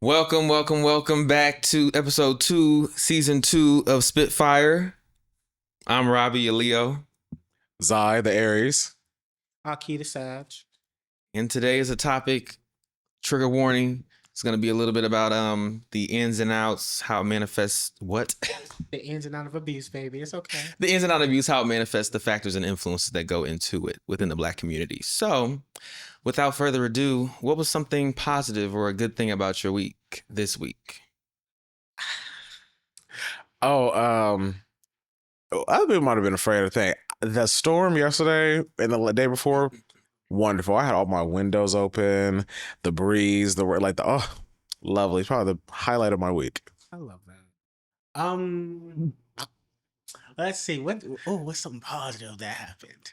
Welcome back to episode 2, season 2 of SpitFyre. I'm Robbiey, a Leo. Zai, the Aries. Akii, the Sag. And today is a topic, trigger warning. It's going to be a little bit about the ins and outs, how it manifests what? The ins and outs of abuse, baby. It's okay. The ins and outs of abuse, how it manifests, the factors and influences that go into it within the Black community. So, without further ado, what was something positive or a good thing about your week this week? Other people might have been afraid of the thing. The storm yesterday and the day before, wonderful. I had all my windows open, the breeze, lovely. Probably the highlight of my week. I love that. Let's see. What's something positive that happened?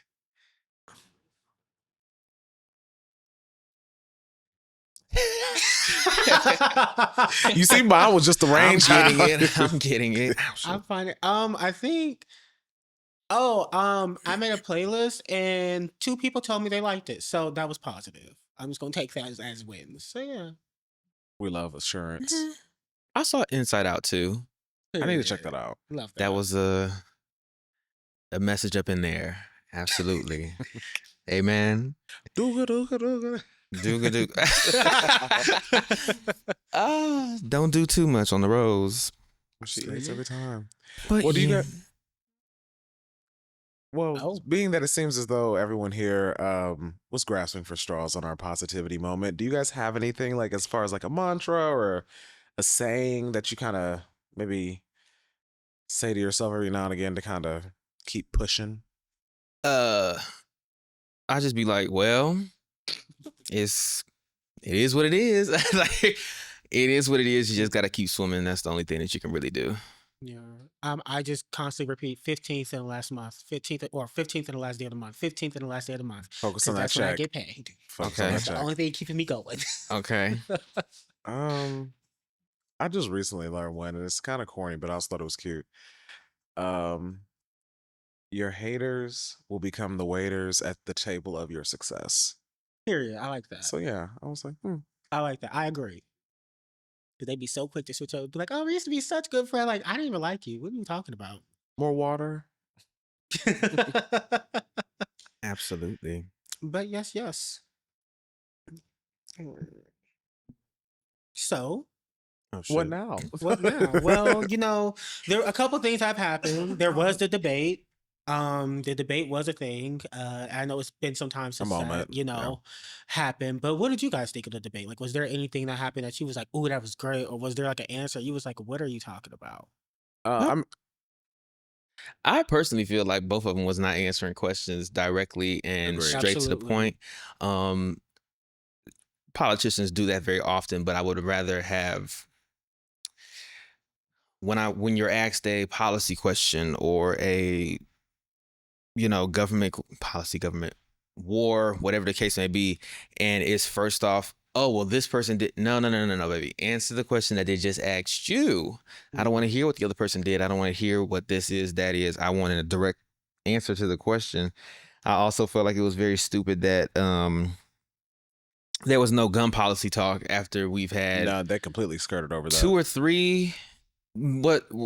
You see, mine was just the rain. I'm getting it. I'm finding. I think. I made a playlist and 2 people told me they liked it, so that was positive. I'm just gonna take that as wins. So yeah. We love assurance. I saw Inside Out too. I need to check that out. Love that. That was a message up in there. Absolutely. Amen. Dooga. Don't do too much on the rose. She eats every time. But What do you got? Well, being that it seems as though everyone here was grasping for straws on our positivity moment, do you guys have anything like as far as like a mantra or a saying that you kind of maybe say to yourself every now and again to kind of keep pushing? I just be like, well, it is what it is. Like, it is what it is. You just got to keep swimming. That's the only thing that you can really do. Yeah. I just constantly repeat 15th in the last month, 15th in the last day of the month, 15th in the last day of the month. Focus on that That's check. when I get paid. Focus Okay. on that That's the check. only thing keeping me going. Okay. I just recently learned one, and it's kind of corny, but I also thought it was cute. Your haters will become the waiters at the table of your success. Period. I like that. So yeah, I was like, I like that. I agree. Because they'd be so quick to switch over. Be like, oh, we used to be such good friends. Like, I didn't even like you. What are you talking about? more water. Absolutely. But yes. So, Oh, What shoot. now? what now? Well, there a couple things have happened. There was the debate. The debate was a thing. I know it's been some time since moment, that, happened. But what did you guys think of the debate? Like, was there anything that happened that she was like, "Ooh, that was great," or was there like an answer you was like, "What are you talking about?" I personally feel like both of them was not answering questions directly and Agreed. straight to the Absolutely. point. Politicians do that very often, but I would rather have when you're asked a policy question or a government policy, government war, whatever the case may be, and it's first off, oh well, this person did no, baby. Answer the question that they just asked you. I don't want to hear what the other person did. I don't want to hear what this is, that is. I want a direct answer to the question. I also felt like it was very stupid that there was no gun policy talk after we've had No, they completely skirted over that. 2 or 3.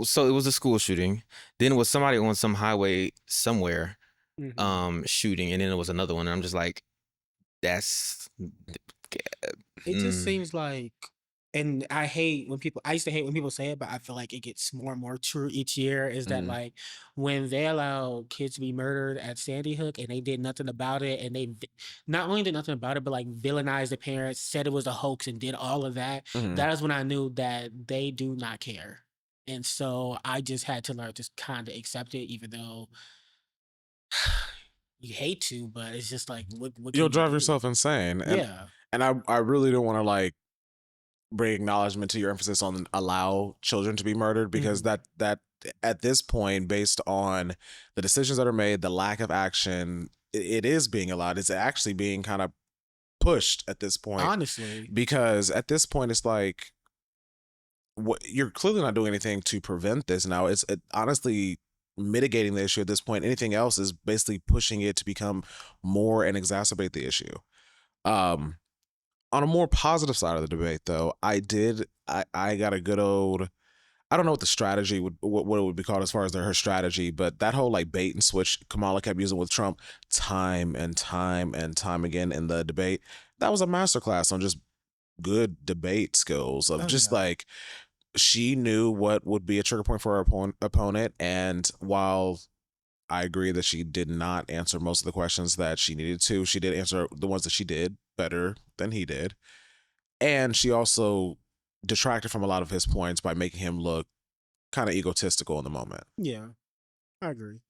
So it was a school shooting. Then it was somebody on some highway somewhere shooting, and then there was another one. And I'm just like, that's It just seems like, and I used to hate when people say it, but I feel like it gets more and more true each year, is that like when they allow kids to be murdered at Sandy Hook and they did nothing about it, and they not only did nothing about it, but like villainized the parents, said it was a hoax and did all of that. That is when I knew that they do not care. And so I just had to learn to kind of accept it, even though you hate to, but it's just like, what can You'll you drive do? yourself insane. And, Yeah. and I really don't want to like bring acknowledgement to your emphasis on allow children to be murdered, because that at this point, based on the decisions that are made, the lack of action, it is being allowed. It's actually being kind of pushed at this point. Honestly. Because at this point, it's like, you're clearly not doing anything to prevent this now. It's honestly mitigating the issue at this point. Anything else is basically pushing it to become more and exacerbate the issue. On a more positive side of the debate, though, I got a good old. I don't know what the strategy what it would be called as far as her strategy, but that whole like bait and switch Kamala kept using with Trump time and time and time again in the debate, that was a masterclass on just good debate skills of like she knew what would be a trigger point for her opponent. And while I agree that she did not answer most of the questions that she needed to, she did answer the ones that she did better than he did. And she also detracted from a lot of his points by making him look kind of egotistical in the moment. Yeah, I agree.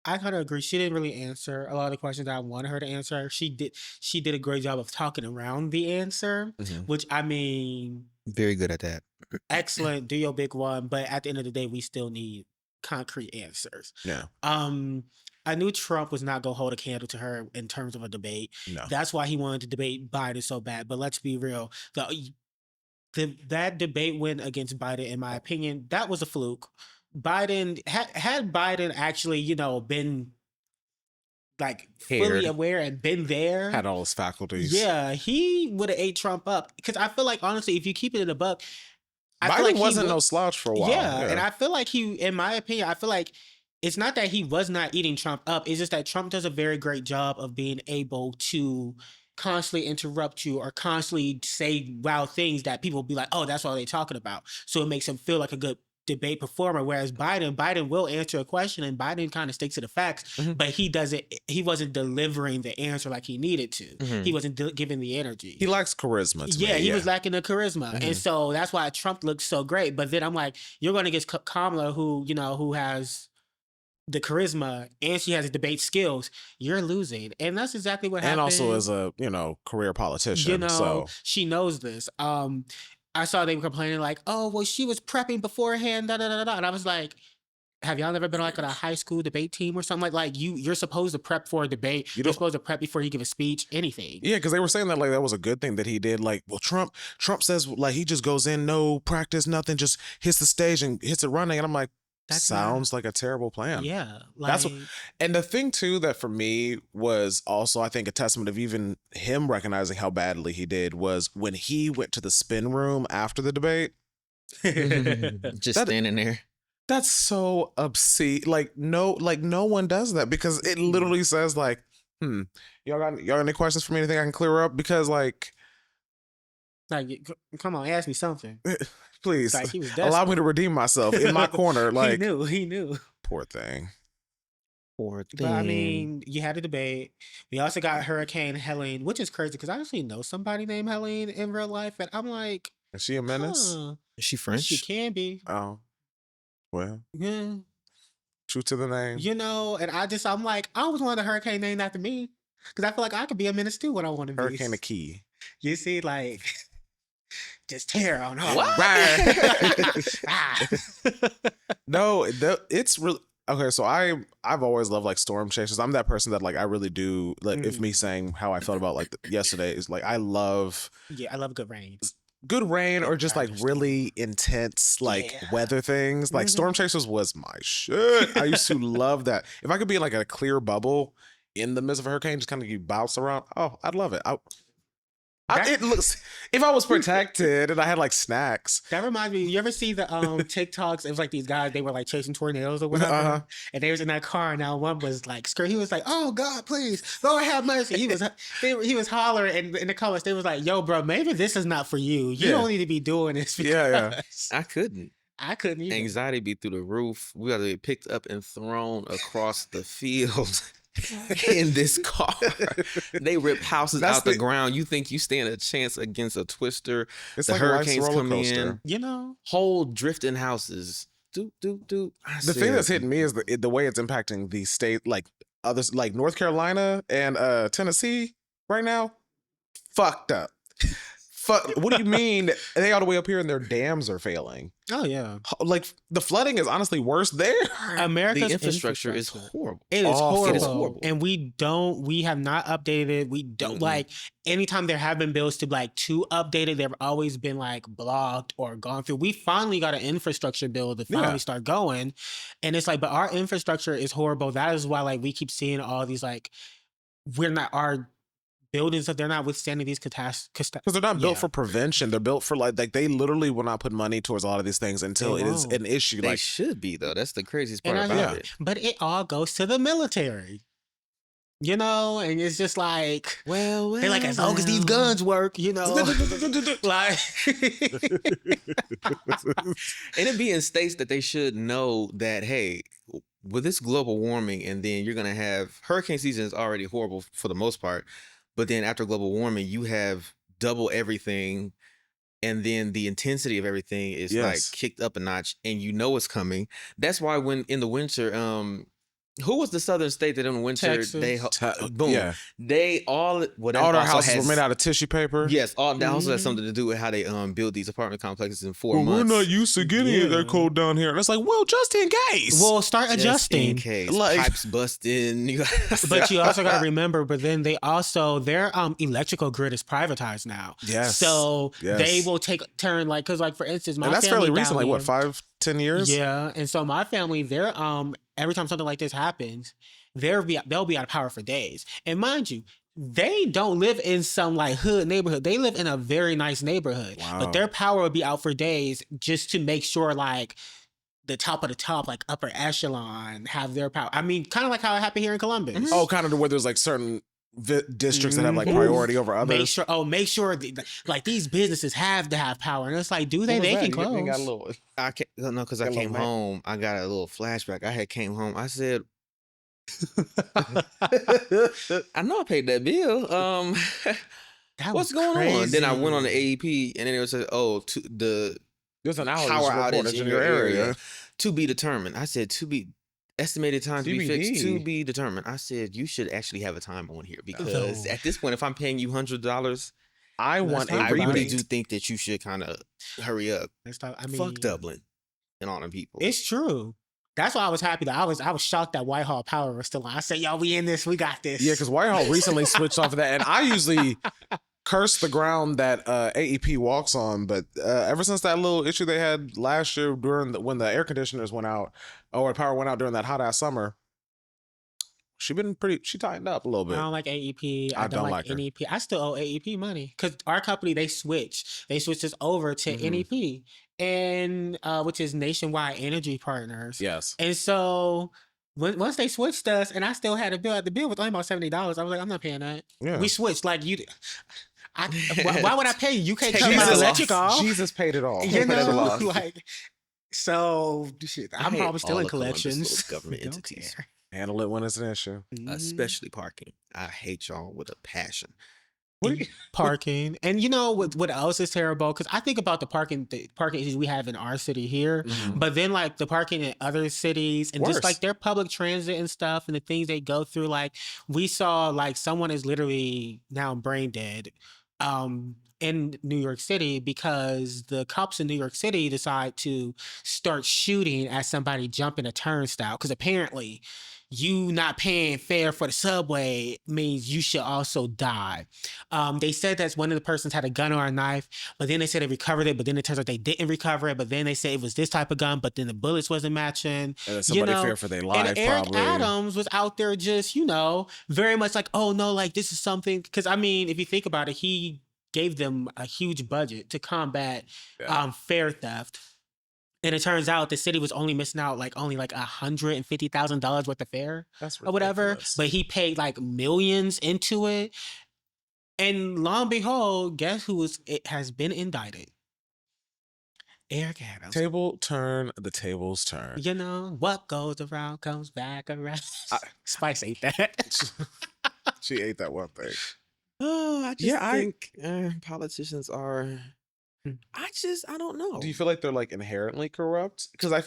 I kind of agree. She didn't really answer a lot of the questions I wanted her to answer. She did a great job of talking around the answer, which I mean, very good at that. Excellent. Do your big one, but at the end of the day, we still need concrete answers. Yeah. I knew Trump was not gonna hold a candle to her in terms of a debate. No. That's why he wanted to debate Biden so bad. But let's be real. That debate win against Biden, in my opinion, that was a fluke. Biden had Biden actually, been like fully aware and been there, had all his faculties. Yeah, he would have ate Trump up. Because I feel like, honestly, if you keep it in a buck, Biden wasn't no slouch for a while. Yeah, and I feel like in my opinion, I feel like it's not that he was not eating Trump up. It's just that Trump does a very great job of being able to constantly interrupt you or constantly say wild things that people be like, oh, that's all they're talking about. So it makes him feel like a good debate performer. Whereas Biden will answer a question and Biden kind of sticks to the facts, but he wasn't delivering the answer like he needed to. He wasn't giving the energy. He lacks charisma. He was lacking the charisma. And so that's why Trump looks so great. But then I'm like, you're going to get Kamala, who has the charisma and she has the debate skills. You're losing. And that's exactly what happened. And also as a, career politician. So she knows this. I saw they were complaining like, oh, well, she was prepping beforehand, da da da da. And I was like, have y'all never been like on a high school debate team or something like you're supposed to prep for a debate. You're supposed to prep before you give a speech, anything. Yeah, because they were saying that like that was a good thing that he did. Like, well, Trump says like he just goes in, no practice, nothing, just hits the stage and hits it running. And I'm like, that sounds like a terrible plan. Yeah. That's what, and the thing too that for me was also I think a testament of even him recognizing how badly he did was when he went to the spin room after the debate. Just standing there. That's so obscene. Like no one does that because it literally says like, y'all got any questions for me? Anything I can clear up? Because like come on, ask me something. Please allow me to redeem myself in my corner. Like he knew. Poor thing. But I mean, you had a debate. We also got Hurricane Helene, which is crazy because I actually know somebody named Helene in real life, and I'm like, is she a menace? Is she French? She can be. Oh, well, yeah. True to the name. And I'm like, I always wanted a hurricane named after me because I feel like I could be a menace too when I want to be. Hurricane Akii. You see, like. Just tear on her. What? No, it's really okay. So I've always loved like storm chasers. I'm that person that like I really do like. If me saying how I felt about like yesterday is like I love. Yeah, I love good rain. Good rain or just like really intense like weather things. Like storm chasers was my shit. I used to love that. If I could be like a clear bubble in the midst of a hurricane, just kind of bounce around. Oh, I'd love it. It looks if I was protected and I had like snacks. That reminds me. You ever see the TikToks? It was like these guys. They were like chasing tornadoes or whatever, and they was in that car. And now one was like, he was like, "Oh God, please, Lord have mercy." He was hollering in the comments. They was like, "Yo, bro, maybe this is not for you. You don't need to be doing this." Yeah. I couldn't either. Anxiety be through the roof. We got to be picked up and thrown across the field. In this car, they rip houses out the ground. You think you stand a chance against a twister? It's the like hurricanes come coaster. in, whole drifting houses. The thing that's hitting me is the way it's impacting the state, like others, like North Carolina and Tennessee right now. Fucked up. What do you mean they all the way up here and their dams are failing? Oh yeah, like the flooding is honestly worse there. America's infrastructure is horrible. It is horrible, and we have not updated. We don't like anytime there have been bills to update it. They've always been like blocked or gone through. We finally got an infrastructure bill to finally start going, and it's like, but our infrastructure is horrible. That is why we keep seeing all these buildings that they're not withstanding these catastrophes. Because they're not built for prevention. They're built for like they literally will not put money towards a lot of these things until it is an issue. They should be though. That's the craziest part about it. But it all goes to the military. You know, and it's just like, they're like, as long as these guns work, you know, like, and it be in states that they should know that, hey, with this global warming, and then you're gonna have hurricane season is already horrible for the most part, but then after global warming, you have double everything, and then the intensity of everything is like kicked up a notch, and you know it's coming. That's why when in the winter, who was the southern state that in the winter they all our houses were made out of tissue paper. Yes, all that also has something to do with how they build these apartment complexes in 4 months. We're not used to getting it that cold down here. And it's like, well, just in case. Well, start adjusting. In case pipes busting. But you also got to remember. But then they also their electrical grid is privatized now. Yes. So they will take turn because for instance, my and that's family fairly recent. Like what, 5-10 years? Yeah, and so my family, they're every time something like this happens, they'll be out of power for days. And mind you, they don't live in some like hood neighborhood. They live in a very nice neighborhood. Wow. But their power will be out for days just to make sure like the top of the top, like upper echelon, have their power. I mean, kind of like how it happened here in Columbus. Mm-hmm. Oh, kind of where there's like certain districts that have like priority over others. Make sure like these businesses have to have power. And it's like, do they? They can close. Got a little, because I came home. I got a little flashback. I had came home. I said, I know I paid that bill. What's going on? Then I went on the AEP, and then it was like, there's an power outage in your area to be determined. I said estimated time to be fixed to be determined. I said you should actually have a time on here because at this point, if I'm paying you $100, I really do think that you should kind of hurry up. Fuck Dublin and all them people. It's true. That's why I was happy that I was shocked that Whitehall Power was still on. I said, "Yo, we in this. We got this." Yeah, because Whitehall recently switched off of that, and I usually curse the ground that AEP walks on, but ever since that little issue they had last year when the air conditioners went out, or power went out during that hot ass summer, she tightened up a little bit. I don't like AEP. I don't like NEP. I still owe AEP money because our company they switched us over to NEP, and which is Nationwide Energy Partners. Yes, and so. Once they switched us, and I still had a bill. The bill was only about $70. I was like, I'm not paying that. Yeah. We switched. Like you, why would I pay you? You can't cut my electric off. Jesus paid it all. You know, like so. Shit, I'm probably still in collections. Government entities handle it when it's an issue, especially parking. I hate y'all with a passion. Parking, and you know what else is terrible? Because I think about the parking issues we have in our city here, but then like the parking in other cities and just like their public transit and stuff and the things they go through. Like we saw, like someone is literally now brain dead, in New York City because the cops in New York City decide to start shooting at somebody jumping a turnstile because apparently. You not paying fare for the subway means you should also die. They said that one of the persons had a gun or a knife, but then they said they recovered it, but then it turns out they didn't recover it, but then they said it was this type of gun, but then the bullets wasn't matching. And somebody feared for their life, and Eric Adams was out there just, very much like, oh no, like this is something, because I mean, if you think about it, he gave them a huge budget to combat fare theft. And it turns out the city was only missing out only $150,000 worth of fare or whatever. But he paid like millions into it. And lo and behold, guess who has been indicted? Eric Adams. The tables turn. You know, what goes around comes back around. Spice ate that. She ate that one thing. Oh, I just think politicians are... I don't know. Do you feel like they're like inherently corrupt? Because I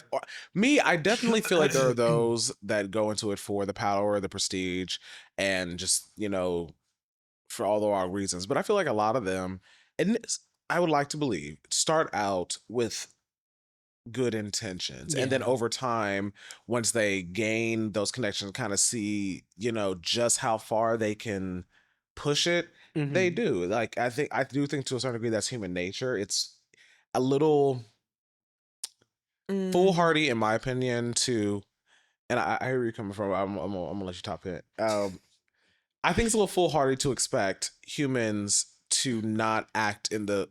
definitely feel like there are those that go into it for the power, the prestige, and just, for all the wrong reasons. But I feel like a lot of them, and I would like to believe, start out with good intentions. And then over time, once they gain those connections, kind of see, just how far they can push it. They do. Like, I do think to a certain degree that's human nature. It's a little foolhardy, in my opinion, and I hear where you're coming from. I'm gonna let you top it. I think it's a little foolhardy to expect humans to not act in the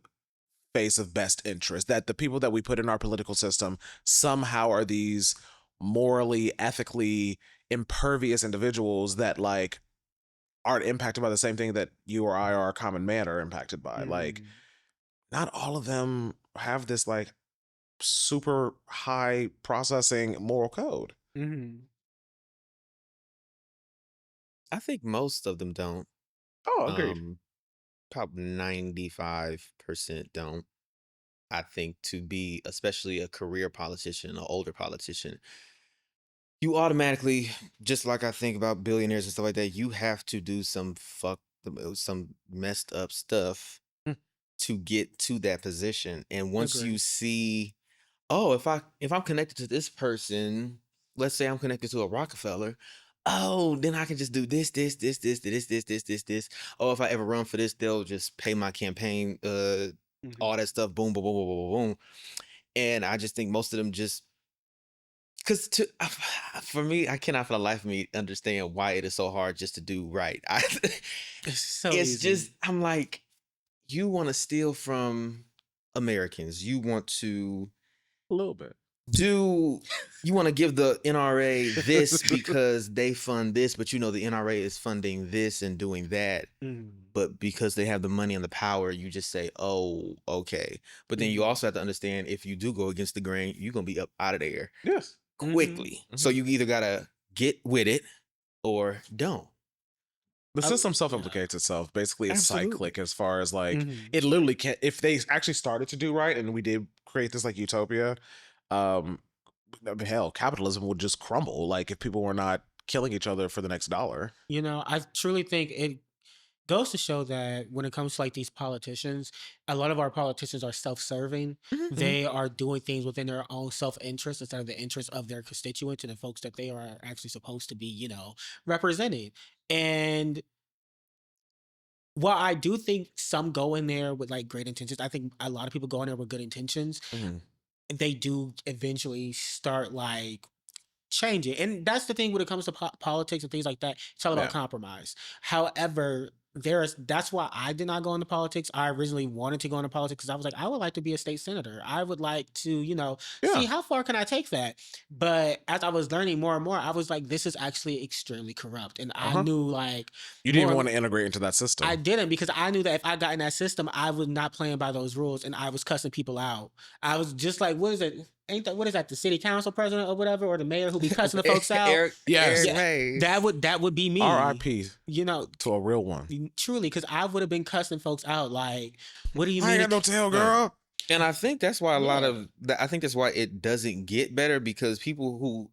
face of best interest, that the people that we put in our political system somehow are these morally, ethically impervious individuals that like aren't impacted by the same thing that you or I or a common man are impacted by. Like, not all of them have this like super high processing moral code. I think most of them don't. Oh, agreed. Probably 95% don't. I think to be, especially a career politician, an older politician, you automatically, just like I think about billionaires and stuff like that, you have to do some messed up stuff to get to that position. And once you see, oh, if I'm connected to this person, let's say I'm connected to a Rockefeller, oh, then I can just do this. Oh, if I ever run for this, they'll just pay my campaign, all that stuff, boom, boom, boom, boom, boom, boom. And I just think most of them just, because for me, I cannot for the life of me understand why it is so hard just to do right. It's easy. just, I'm like, you want to steal from Americans. You want to a little bit. You want to give the NRA this because they fund this, but you know the NRA is funding this and doing that. But because they have the money and the power, you just say, oh, okay. But then you also have to understand, if you do go against the grain, you're going to be up out of there quickly. So you either got to get with it or don't. The system self-implicates itself. Basically, it's Absolutely. cyclic as far as like, it literally can't, if they actually started to do right and we did create this like utopia, hell, capitalism would just crumble. Like if people were not killing each other for the next dollar. You know, I truly think it goes to show that when it comes to like these politicians, a lot of our politicians are self-serving. They are doing things within their own self-interest instead of the interest of their constituents and the folks that they are actually supposed to be, you know, representing. And while I do think some go in there with like great intentions, I think a lot of people go in there with good intentions. They do eventually start like changing. And that's the thing when it comes to politics and things like that. It's all about compromise. However, that's why I did not go into politics. I originally wanted to go into politics because I was like, I would like to be a state senator. I would like to, you know, see how far can I take that. But as I was learning more and more, I was like, this is actually extremely corrupt. And I knew like... You didn't even want to integrate into that system. I didn't, because I knew that if I got in that system, I was not playing by those rules and I was cussing people out. I was just like, what is it? What is that? The city council president or whatever, or the mayor who be cussing the folks out? Eric Hayes. That would be me. R.I.P. You know, to a real one. Truly, because I would have been cussing folks out. Like, what do you mean? I ain't got no tail, girl. And I think that's why I think that's why it doesn't get better, because people who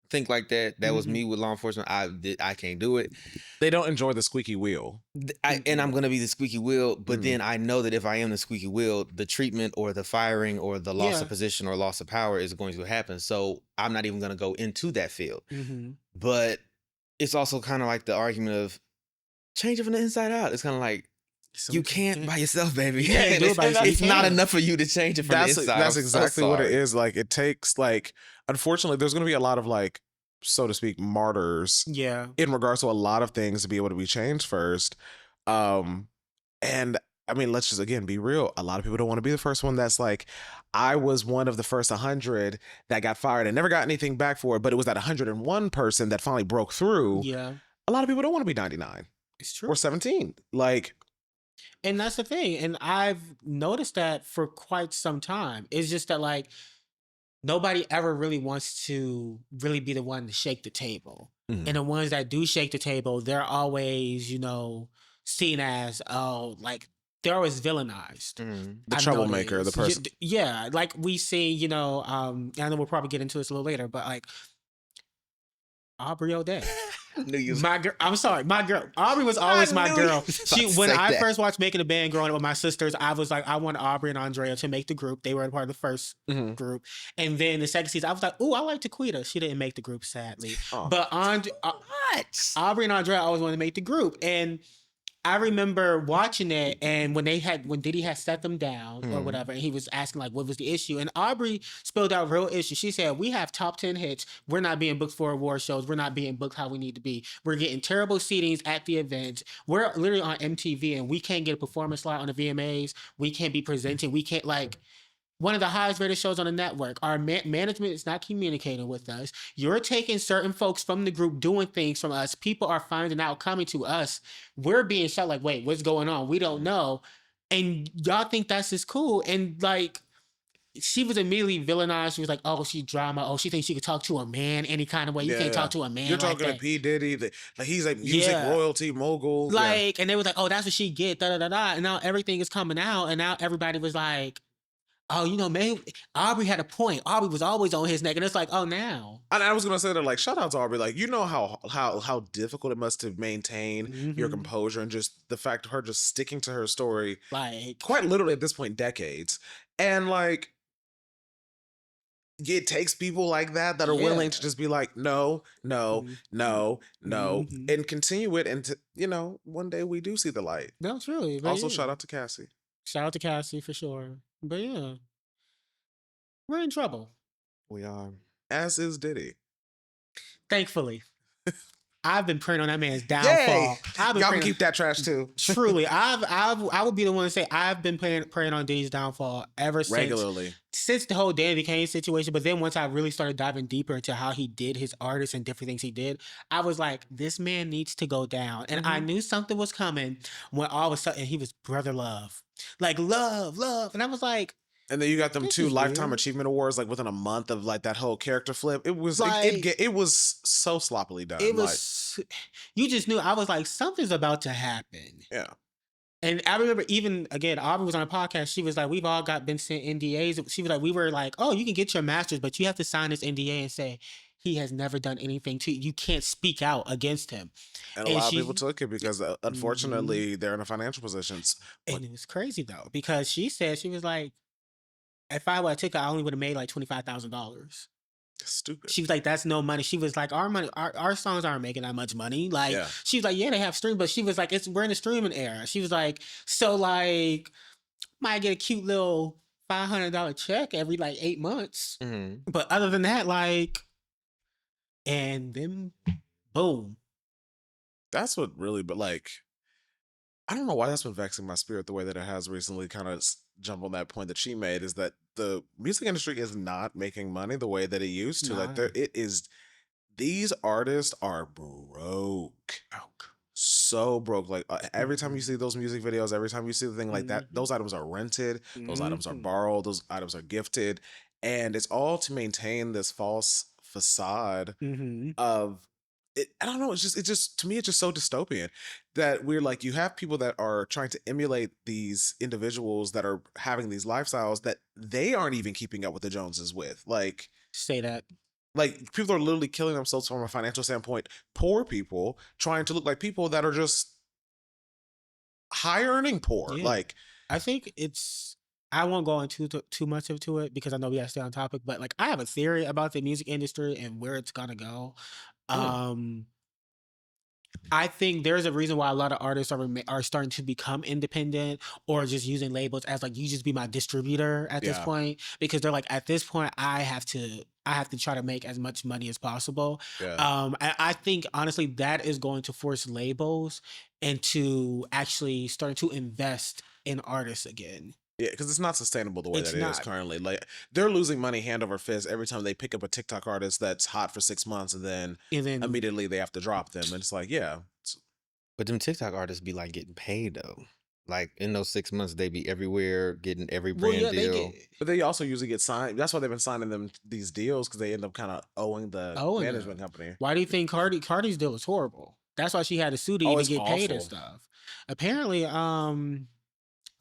think like that was me with law enforcement. I can't do it. They don't enjoy the squeaky wheel. And I'm going to be the squeaky wheel, but then I know that if I am the squeaky wheel, the treatment or the firing or the loss of position or loss of power is going to happen. So I'm not even going to go into that field. But it's also kind of like the argument of change it from the inside out. It's kind of like, you can't by yourself, baby. It's not enough for you to change it from the inside. That's exactly what it is. Like, it takes, like, unfortunately, there's going to be a lot of, like, so to speak, martyrs in regards to a lot of things to be able to be changed first. And I mean, let's just, again, be real. A lot of people don't want to be the first one that's like, I was one of the first 100 that got fired and never got anything back for it, but it was that 101 person that finally broke through. A lot of people don't want to be 99. It's true. Or 17. Like... And that's the thing. And I've noticed that for quite some time. It's just that, like, nobody ever really wants to really be the one to shake the table. And the ones that do shake the table, they're always, you know, seen as, oh, like, they're always villainized. The troublemaker, the person. Yeah. Like we see, you know, I know we'll probably get into this a little later, but like, Aubrey O'Day. My girl. I'm sorry. My girl. Aubrey was always my girl. When I first watched Making a Band growing up with my sisters, I was like, I want Aubrey and Andrea to make the group. They were a part of the first group. And then the second season, I was like, ooh, I like Taquita. She didn't make the group, sadly. But Aubrey and Andrea always wanted to make the group. And I remember watching it, and when Diddy had set them down or whatever, and he was asking like, what was the issue? And Aubrey spilled out real issue. She said, we have top 10 hits. We're not being booked for award shows. We're not being booked how we need to be. We're getting terrible seatings at the events. We're literally on MTV, and we can't get a performance slot on the VMAs. We can't be presenting. We can't like. One of the highest rated shows on the network. Our management is not communicating with us. You're taking certain folks from the group doing things from us. People are finding out, coming to us. We're being shot like, wait, what's going on? We don't know. And y'all think that's just cool. And like, she was immediately villainized. She was like, oh, she's drama. Oh, she thinks she could talk to a man any kind of way. You can't talk to a man. You're talking like to P. Diddy. Like he's a music royalty mogul. Like, and they was like, oh, that's what she get. Da, da, da, da. And now everything is coming out. And now everybody was like, oh, you know, maybe Aubrey had a point. Aubrey was always on his neck, and it's like, oh, now. And I was gonna say that, like, shout out to Aubrey. Like, you know how difficult it must have maintain your composure and just the fact of her just sticking to her story, like quite literally at this point, decades, and like. It takes people like that are willing to just be like, no, and continue it. And, one day we do see the light. That's really. Also, shout out to Cassie. Shout out to Cassie for sure. But yeah, we're in trouble. We are. As is Diddy. Thankfully. I've been praying on that man's downfall. Y'all can keep that trash too. Truly, I would be the one to say I've been praying on Diddy's downfall ever since the whole Danny Kane situation. But then once I really started diving deeper into how he did his artists and different things he did, I was like, this man needs to go down. And I knew something was coming when all of a sudden he was Brother Love, like love, and I was like. And then you got them 2 Lifetime Achievement Awards like within a month of like that whole character flip. It was like, it was so sloppily done. It was you just knew. I was like, something's about to happen. Yeah. And I remember even again, Aubrey was on a podcast. She was like, we've all been sent NDAs. She was like, we were like, oh, you can get your master's, but you have to sign this NDA and say he has never done anything to you. You can't speak out against him. And a lot of people took it because unfortunately they're in a financial position. And it was crazy though, because she said, she was like, if I would have took it, I only would have made like $25,000. Stupid. She was like, that's no money. She was like, our money, our songs aren't making that much money. Like, she was like, yeah, they have stream, but she was like, we're in the streaming era. She was like, so like, might get a cute little $500 check every like 8 months. But other than that, like, and then boom. That's what really, but like, I don't know why that's been vexing my spirit the way that it has recently. Kind of jump on that point that she made, is that the music industry is not making money the way that it used to. Like it is, these artists are broke. So broke. Like every time you see those music videos, every time you see the thing like that, those items are rented, those items are borrowed, those items are gifted. And it's all to maintain this false facade of it. I don't know. It's just to me, it's just so dystopian that we're like, you have people that are trying to emulate these individuals that are having these lifestyles that they aren't even keeping up with the Joneses with. Like, say that. Like, people are literally killing themselves from a financial standpoint. Poor people trying to look like people that are just high earning poor. Yeah. Like, I think it's, I won't go into too much into it because I know we gotta stay on topic, but like I have a theory about the music industry and where it's gonna go. I think there's a reason why a lot of artists are starting to become independent or just using labels as like, you just be my distributor at this point, because they're like, at this point I have to try to make as much money as possible. I think honestly that is going to force labels into actually starting to invest in artists again. Yeah, because it's not sustainable the way that it is currently. Like, they're losing money hand over fist every time they pick up a TikTok artist that's hot for 6 months, and then immediately they have to drop them. And it's like, but them TikTok artists be like getting paid though. Like in those 6 months, they be everywhere getting every brand deal. But they also usually get signed. That's why they've been signing them these deals, because they end up kind of owing the management company. Why do you think Cardi's deal is horrible? That's why she had to sue to even get paid and stuff. Apparently,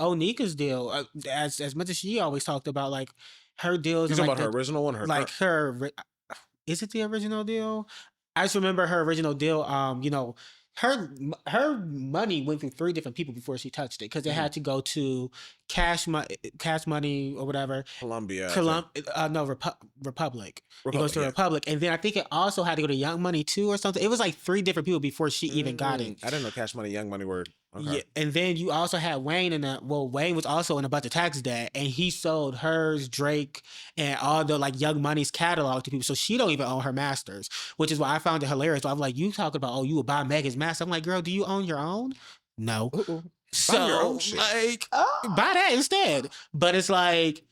Nika's deal, as much as she always talked about, like her deals. You talking about her original one? Is it the original deal? I just remember her original deal. Her money went through 3 different people before she touched it, because it had to go to Cash Money or whatever. Republic. It goes to Republic, and then I think it also had to go to Young Money too or something. It was like 3 different people before she even got it. I didn't know Cash Money, Young Money were Okay. Yeah, and then you also had Wayne Wayne was also in a bunch of tax debt, and he sold hers, Drake, and all the like Young Money's catalog to people, so she don't even own her masters, which is why I found it hilarious. So I'm like, you talking about, oh, you would buy Megan's master? I'm like, girl, do you own your own? No. Buy your own So shit. like, buy that instead. But it's like,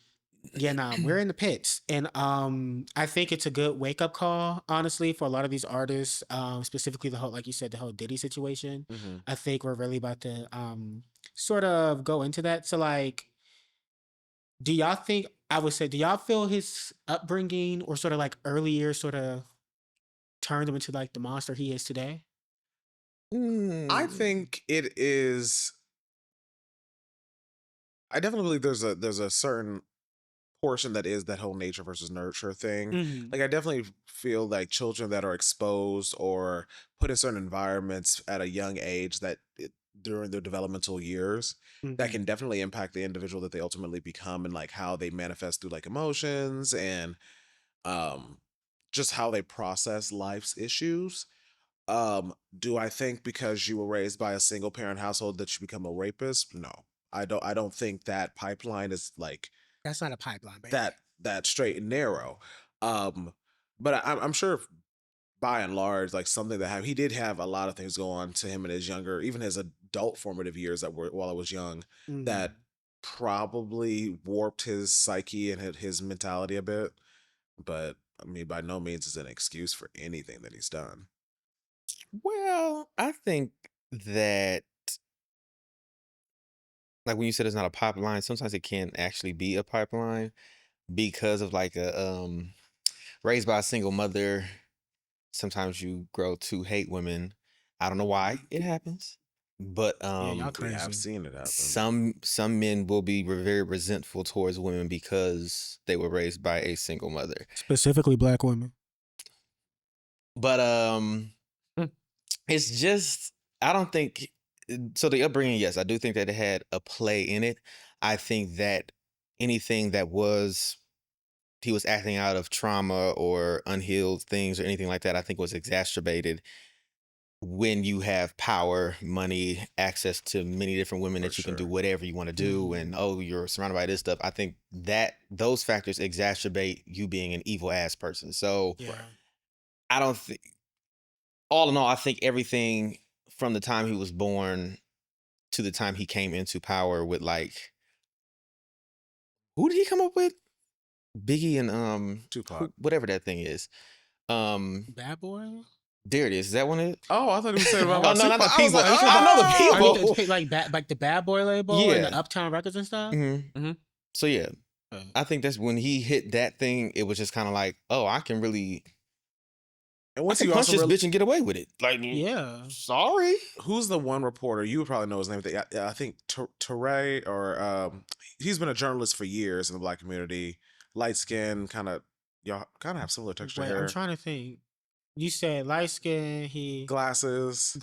yeah, nah, we're in the pits, and I think it's a good wake up call, honestly, for a lot of these artists, specifically the whole, like you said, the whole Diddy situation. Mhm. I think we're really about to sort of go into that. So, like, do y'all think? I would say, do y'all feel his upbringing or sort of like early years sort of turned him into like the monster he is today? I think it is. I definitely believe there's a certain portion that is that whole nature versus nurture thing. Mhm. Like I definitely feel like children that are exposed or put in certain environments at a young age during their developmental years that Mhm. can definitely impact the individual that they ultimately become and like how they manifest through like emotions and um just how they process life's issues. Do I think because you were raised by a single parent household that you become a rapist? No. I don't think that pipeline is like That's not a pipeline, baby. that straight and narrow. But I'm sure by and large, like something that he did have a lot of things go on to him in his younger, even his adult formative years that were while I was young, that probably warped his psyche and his mentality a bit. But I mean, by no means is it an excuse for anything that he's done. Well, I think that, like when you said it's not a pipeline, sometimes it can actually be a pipeline because of like a raised by a single mother. Sometimes you grow to hate women. I don't know why it happens, but Yeah, y'all We have crazy. seen it happen. some men will be very resentful towards women because they were raised by a single mother. Specifically, black women. But it's just, I don't think so. The upbringing, yes, I do think that it had a play in it. I think that anything that he was acting out of trauma or unhealed things or anything like that, I think was exacerbated when you have power, money, access to many different women For that you can do sure. whatever you want to do, and you're surrounded by this stuff. I think that those factors exacerbate you being an evil ass person. So Yeah. I don't think, all in all, I think everything from the time he was born to the time he came into power with, like, who did he come up with? Biggie and Tupac. whatever that thing is. Bad boy? There it is. Is that one? It? Oh, I thought he was saying about Oh, no, not the Tupac. I was people. like, I know the Are you people. like the Bad Boy label and Yeah. the Uptown Records and stuff? Mm-hmm. So yeah, I think that's when he hit that thing. It was just kind of like, oh, I can really. And I once can you punch also this bitch and get away with it. Like, Yeah. sorry. who's the one reporter? You would probably know his name. I think Teray, or he's been a journalist for years in the black community. Light skin, y'all kind of have similar texture Wait, hair. I'm trying to think. You said light skin, Glasses.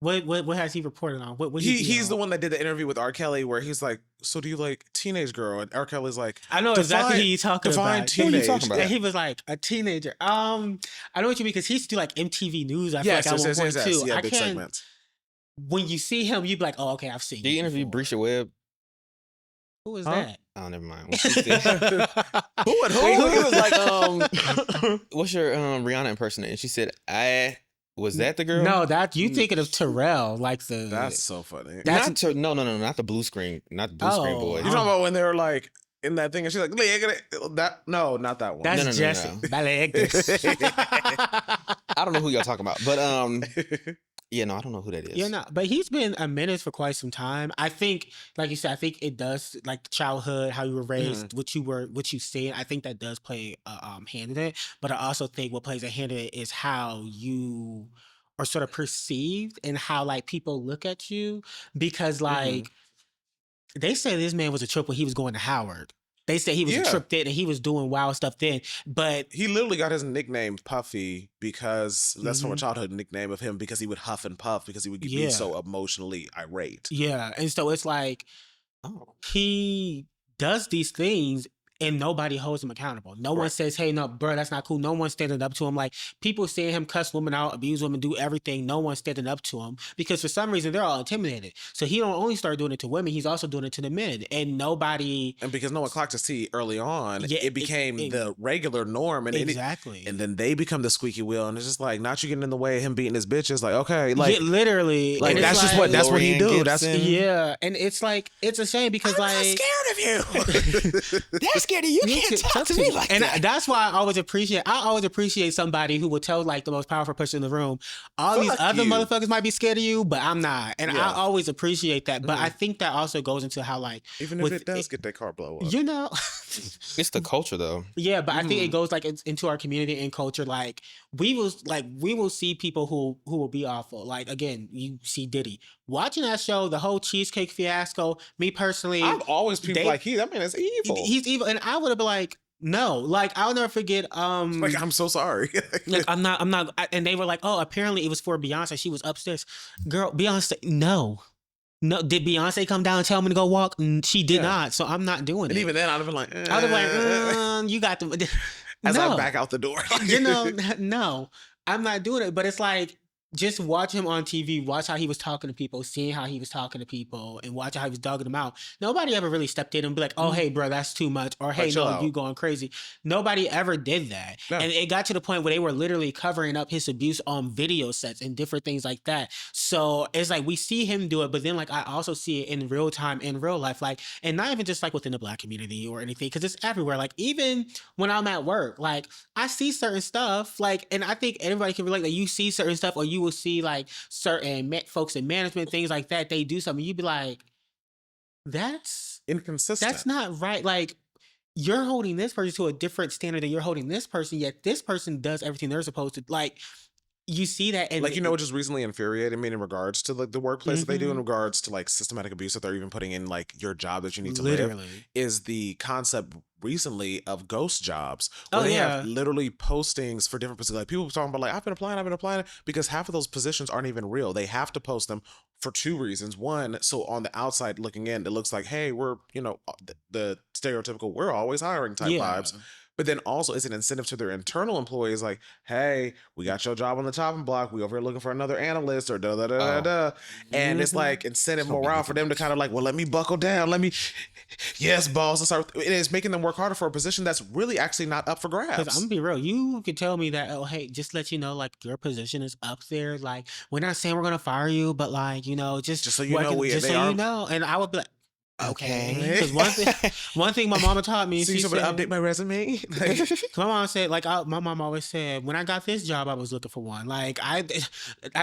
What has he reported on? What He's the one that did the interview with R. Kelly where he's like, "So do you like teenage girl?" And R. Kelly's like, I know exactly who you're talking define about. teenage. Who are you talking about? And he was like a teenager. I know what you mean because he used to do like MTV News. I feel like at one point too. Yeah, I big can't. segments. When you see him, you'd be like, "Oh, okay, I've seen." Did you you interview before. Brisha Webb? Who is Huh? that? Oh, never mind. When she said, Who and who? Wait, he was like, what's your Rihanna impersonation? And she said, was that the girl? No, that you thinking of Terrell, like the. That's so funny. That's no, not the blue screen, not the blue screen Oh, boy. You talking about when they were like in that thing and she's like, that? No, not that one. that's no. Jesse. I don't know who y'all talking about, but yeah, no, I don't know who that is. Yeah, no, but he's been a menace for quite some time. I think, like you said, I think it does, like childhood, how you were raised, what you seen. I think that does play a hand in it. But I also think what plays a hand in it is how you are sort of perceived and how like people look at you. Because like they say this man was a trip when he was going to Howard. They said he was a trip then and he was doing wild stuff then. But he literally got his nickname Puffy because that's from a childhood nickname of him because he would huff and puff because he would be so emotionally irate. Yeah. And so it's like he does these things and nobody holds him accountable. No one Right. says, hey, no, bro, that's not cool. No one's standing up to him. Like, people seeing him cuss women out, abuse women, do everything. No one's standing up to him because for some reason they're all intimidated. So he don't only start doing it to women, he's also doing it to the men. And nobody... And because no one clocked his tea early on, Yeah, it became the regular norm. And exactly. and then they become the squeaky wheel. And it's just like, not you getting in the way of him beating his bitches. Like, okay. Like, yeah, literally. like And that's it's just what, that's what he Lorian do. That's Gibson. Yeah. And it's like, it's a shame because I'm like... not scared of you. They're scared of you. You can't talk to me like and that. that's why I always appreciate somebody who will tell like the most powerful person in the room, all these Fuck other you. motherfuckers might be scared of you, but I'm not. And Yeah. I always appreciate that. But I think that also goes into how like Even if it does get that car blow up. you know, It's the culture though. yeah, but I think it goes like into our community and culture. Like we will see people who will be awful. Like again, you see Diddy watching that show, the whole cheesecake fiasco. Me personally, I've always people like that man is evil. he's evil, and I would have been like, no, like I'll never forget. Like, I'm so sorry. Like I'm not. And they were like, oh, apparently it was for Beyonce. She was upstairs. Girl, Beyonce, no. Did Beyonce come down and tell me to go walk? She did not. So I'm not doing it. And even then, I'd have been like, I'd have been like, you got them. as No. I back out the door. You know, no, I'm not doing it. But it's like, just watch him on TV, watch how he was talking to people, seeing how he was talking to people, and watch how he was dogging them out. Nobody ever really stepped in and be like, oh, hey, bro, that's too much. Or, hey, chill no, out. you going crazy. Nobody ever did that. No. And it got to the point where they were literally covering up his abuse on video sets and different things like that. So it's like, we see him do it, but then like I also see it in real time, in real life. Like, and not even just like within the Black community or anything, because it's everywhere. Like, even when I'm at work, like I see certain stuff, like, and I think everybody can relate that you see certain stuff, or you will see like certain folks in management, things like that, they do something, you'd be like, that's Inconsistent. That's not right. Like, you're holding this person to a different standard than you're holding this person, yet this person does everything they're supposed to. Like, you see that, and like, you know, what just recently infuriated me in regards to like the workplace that they do in regards to like systematic abuse that they're even putting in like your job that you need to live, is the concept recently of ghost jobs, where they have literally postings for different positions. Like, people talking about like, I've been applying, because half of those positions aren't even real. They have to post them for two reasons. One, so on the outside looking in, it looks like, hey, we're, you know, the stereotypical we're always hiring type vibes. But then also it's an incentive to their internal employees, like, hey, we got your job on the chopping block. We over here looking for another analyst or da da da da da. And it's like incentive morale for them to kind of like, well, let me buckle down. Let me, yes, boss. It is making them work harder for a position that's really actually not up for grabs. Because I'm gonna be real, you could tell me that, oh, hey, just let you know, like, your position is up there. Like, we're not saying we're gonna fire you, but like, you know, just so you know, you know. And I would be like, okay. Because one thing my mama taught me, so you said, update my resume. My mom said, like, my mom always said, when I got this job, I was looking for one. Like, I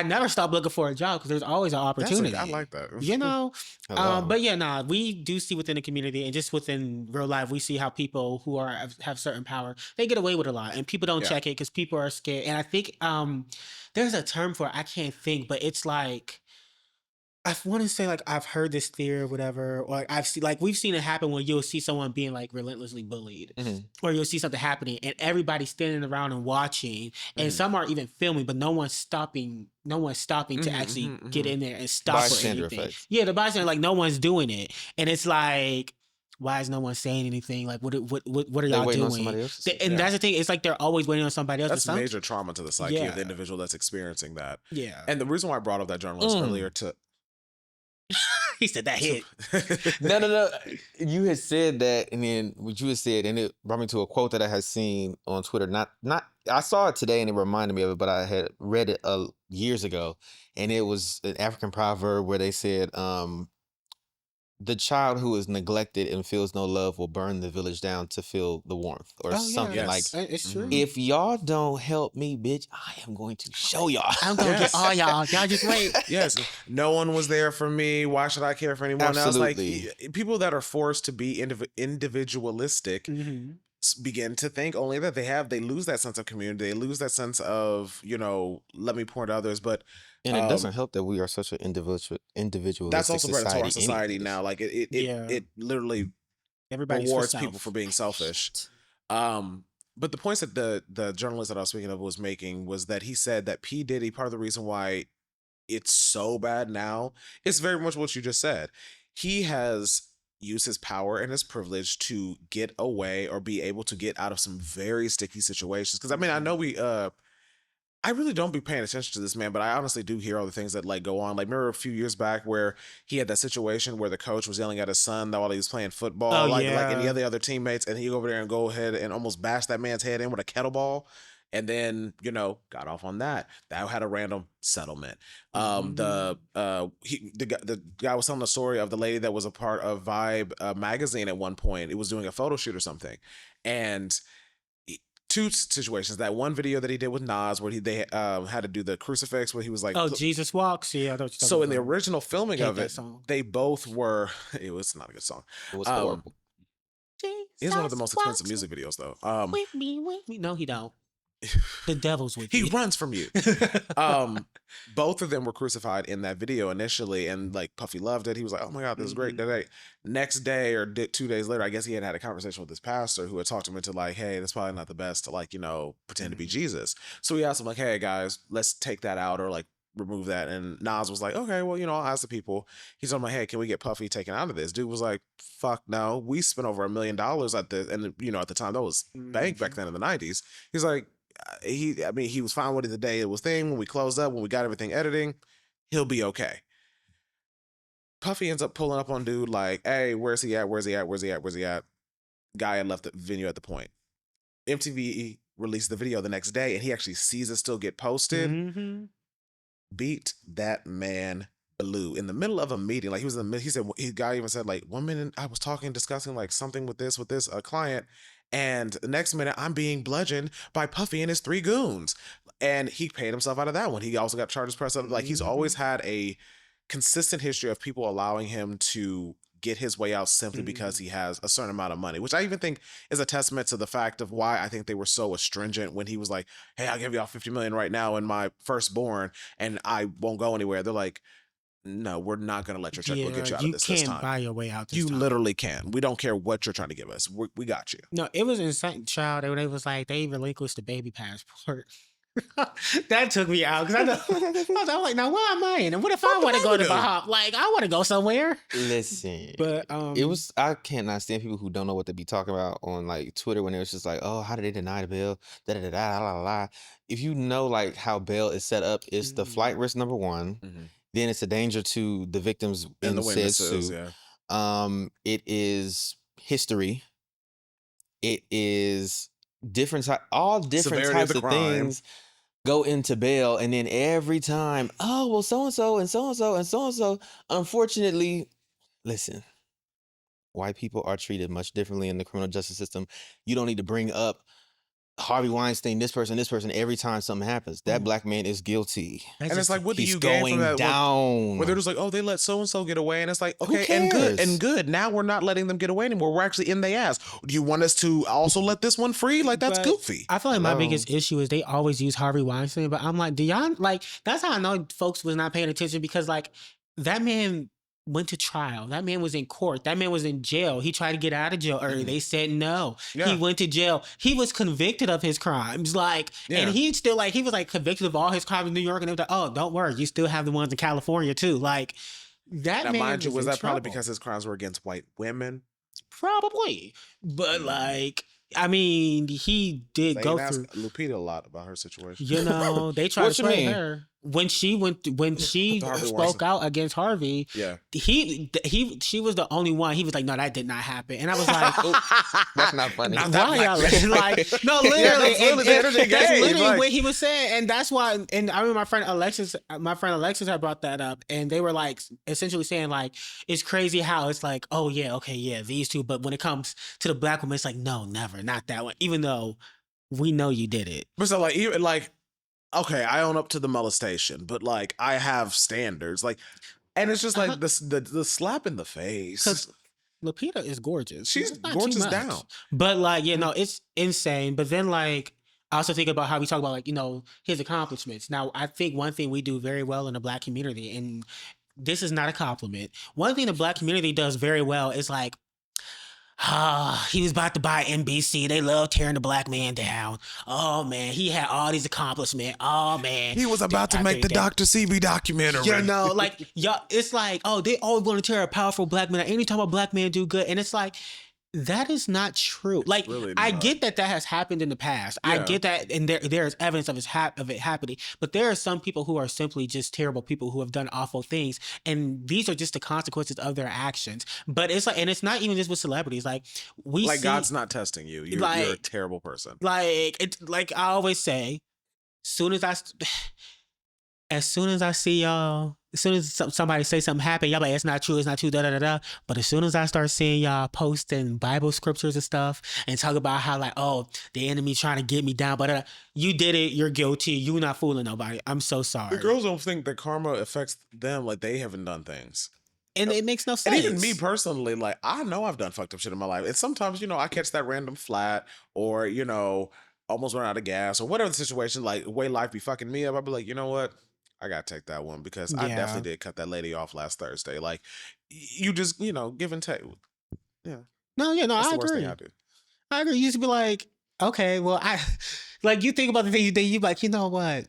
never stopped looking for a job because there's always an opportunity. I like that. You know, but yeah, nah, we do see within the community and just within real life, we see how people who have certain power, they get away with a lot, and people don't check it because people are scared. And I think there's a term for it, I can't think, but it's like, I want to say, like, I've heard this theory or whatever, or like we've seen it happen where you'll see someone being like relentlessly bullied, or you'll see something happening and everybody's standing around and watching, and some are even filming, but no one's stopping to actually get in there and stop or anything. Effect. Yeah, the bystander, like, no one's doing it, and it's like, why is no one saying anything? Like, what are y'all doing? On somebody else. And that's the thing. It's like they're always waiting on somebody else. That's major trauma to the psyche of the individual that's experiencing that. Yeah. And the reason why I brought up that journalist earlier he said that hit. No. You had said that, and then what you had said, and it brought me to a quote that I had seen on Twitter. Not. I saw it today, and it reminded me of it, but I had read it years ago, and it was an African proverb where they said, the child who is neglected and feels no love will burn the village down to feel the warmth, or something like. It's true. If y'all don't help me, bitch, I am going to show y'all. I'm going to get all y'all. Y'all just wait. Yes. No one was there for me. Why should I care for anyone else? Like, people that are forced to be individualistic begin to think only that they lose that sense of community. They lose that sense of, you know, let me point to others. But and it doesn't help that we are such an individualistic that's also brought into our society society now. Like, it literally rewards people for being selfish. But the points that the journalist that I was speaking of was making was that he said that P. Diddy, part of the reason why it's so bad now is very much what you just said. He has use his power and his privilege to get away or be able to get out of some very sticky situations. Because I mean, I know I really don't be paying attention to this man, but I honestly do hear all the things that like go on. Like, remember a few years back where he had that situation where the coach was yelling at his son while he was playing football, like any other teammates, and he go over there and go ahead and almost bash that man's head in with a kettleball, and then got off on that. That had a random settlement. The guy was telling the story of the lady that was a part of Vibe magazine at one point. It was doing a photo shoot or something, and two situations. That one video that he did with Nas where they had to do the crucifix where he was like, Jesus Walks. Yeah, I know what you're so in about. the original filming of it, they both were, it was not a good song. It was horrible. It's one of the most expensive music videos though. With me. No, he don't. The devil's with he you. runs from you. Both of them were crucified in that video initially, and like Puffy loved it. He was like, "Oh my god, this is great." Next day or 2 days later, I guess he had a conversation with his pastor who had talked him into like, "Hey, that's probably not the best to like pretend to be Jesus." So he asked him like, "Hey guys, let's take that out or like remove that." And Nas was like, "Okay, well I'll ask the people." He's on my "Hey, can we get Puffy taken out of this?" Dude was like, "Fuck no, we spent over $1 million at this," and at the time that was bank back then in the 90s. He's like, he was fine with it the day it was thing. When we closed up, when we got everything editing, he'll be okay. Puffy ends up pulling up on dude like, "Hey, where's he at? Where's he at? Where's he at? Where's he at?" Guy had left the venue at the point. MTV released the video the next day, and he actually sees it still get posted. Beat that man blue in the middle of a meeting. Like he was in the, he said, his guy even said like, "1 minute I was discussing like something with this client, and the next minute I'm being bludgeoned by Puffy and his 3 goons." And he paid himself out of that one. He also got charges pressed up. Like he's always had a consistent history of people allowing him to get his way out simply because he has a certain amount of money, which I even think is a testament to the fact of why I think they were so astringent when he was like, "Hey, I'll give y'all $50 million right now in my firstborn and I won't go anywhere." They're like, "No, we're not going to let your checkbook get you out of this time. You can't buy your way out this You time. literally can. We don't care what you're trying to give us. We got you." No, it was insane, child. They was like, they relinquished the baby passport. That took me out because I was like, now where am I in? And what if I want to go to Bahamas? Like, I want to go somewhere. Listen, but I cannot stand people who don't know what they be talking about on like Twitter when it was just like, "Oh, how did they deny the bail?" Da da da da la la. If you know like how bail is set up, it's the flight risk number one. Then it's a danger to the victims in said suit. It is history. It is all different types of things go into bail, and then every time, "Oh, well, so and so and so and so and so and so." Unfortunately, listen, white people are treated much differently in the criminal justice system. You don't need to bring up Harvey Weinstein, this person, every time something happens. That black man is guilty. And it's like, what do you gain from that? Down. Where they're just like, "Oh, they let so-and-so get away." And it's like, okay, and good. Now we're not letting them get away anymore. We're actually in their ass. Do you want us to also let this one free? Like, that's goofy. I feel like my biggest issue is they always use Harvey Weinstein, but I'm like, do y'all, like, that's how I know folks was not paying attention, because like that man went to trial. That man was in court. That man was in jail. He tried to get out of jail early. They said no. Yeah. He went to jail. He was convicted of his crimes. Like, and he still like, he was like convicted of all his crimes in New York, and they were like, "Oh, don't worry, you still have the ones in California too." Like that now, man. Mind you, was that trouble. Probably because his crimes were against white women? Probably. But like, I mean, he did go through Lupita a lot about her situation. They tried to play her. When she spoke out against Harvey, she was the only one. He was like, "No, that did not happen." And I was like, "That's not funny." Why y'all like? No, literally, that's literally what he was saying, and that's why. And I remember my friend Alexis had brought that up, and they were like, essentially saying like, it's crazy how it's like, "Oh yeah, okay, yeah, these two," but when it comes to the black woman, it's like, "No, never, not that one," even though we know you did it. But so like, even like, okay, I own up to the molestation, but like I have standards, like, and it's just like the slap in the face. Because Lupita is gorgeous. She's gorgeous down. But like, it's insane. But then like, I also think about how we talk about like, his accomplishments. Now, I think one thing we do very well in the black community, and this is not a compliment. One thing the black community does very well is like, he was about to buy NBC. They love tearing the black man down. Oh man, he had all these accomplishments. Oh man, he was about to make the Dr. CB documentary. You know, like y'all, it's like, oh, they always want to tear a powerful black man. Anytime a black man do good, and it's like, that is not true. Like, really I get that has happened in the past. Yeah. I get that, and there is evidence of it happening. But there are some people who are simply just terrible people who have done awful things, and these are just the consequences of their actions. But it's like, and it's not even just with celebrities. Like see, God's not testing you. You're a terrible person. Like it's like I always say, as soon as I see y'all, as soon as somebody say something happen, y'all like, it's not true, da da da da. But as soon as I start seeing y'all posting Bible scriptures and stuff and talk about how like, oh, the enemy trying to get me down, but you did it, you're guilty, you're not fooling nobody. I'm so sorry. The girls don't think that karma affects them like they haven't done things. And it makes no sense. And even me personally, like, I know I've done fucked up shit in my life. And sometimes, I catch that random flat or, almost run out of gas or whatever the situation, like, the way life be fucking me up. I'd be like, you know what? I gotta take that one because I definitely did cut that lady off last Thursday. Like, you just, give and take. Yeah. No, I agree. I agree. You used to be like, okay, well, like, you think about the thing you did, you be like, you know what?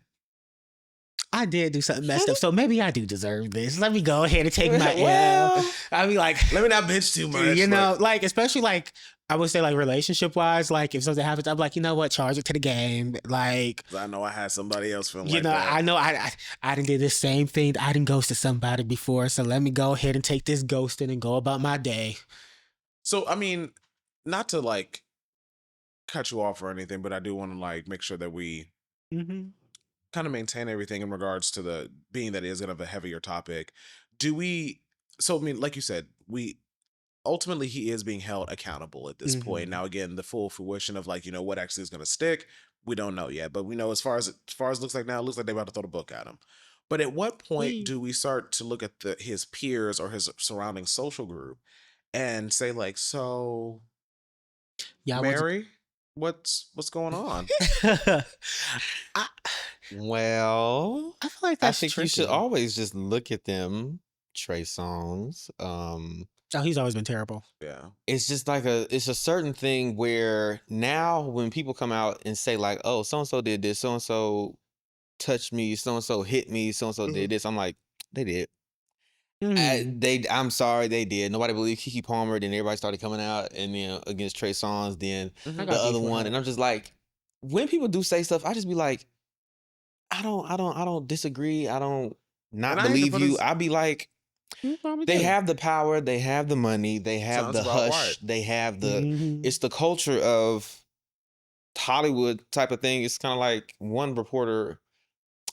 I did do something messed up, so maybe I do deserve this. Let me go ahead and take my L. I'd be like, let me not bitch too much. Like, especially like, I would say like relationship wise, like if something happens, I'm like, you know what, charge it to the game. Like, I know I had somebody else feeling like that. I know I didn't do the same thing. I didn't ghost somebody before, so let me go ahead and take this ghosting and go about my day. So I mean, not to like cut you off or anything, but I do want to like make sure that we kind of maintain everything in regards to the being that it is kind of a heavier topic. So I mean, like you said, ultimately he is being held accountable at this point. Now, again, the full fruition of like, what actually is going to stick, we don't know yet. But we know as far as it looks like now, it looks like they're about to throw the book at him. But at what point do we start to look at his peers or his surrounding social group and say like, so, Mary, what's going on? Well, I feel like that's I think tricky. you should always just look at them. Trey Songz. Oh, he's always been terrible. Yeah. It's just like it's a certain thing where now when people come out and say like, oh, so-and-so did this, so-and-so touched me, so-and-so hit me, so-and-so did this. I'm like, they did. I'm sorry, they did. Nobody believed Keke Palmer. Then everybody started coming out and against Trey Songz. Then the other one, and I'm just like, when people do say stuff, I just be like, I don't disagree. I don't not believe you. I'll be like, they have the power, they have the money, they have the hush, they have the. It's the culture of Hollywood type of thing. It's kind of like one reporter.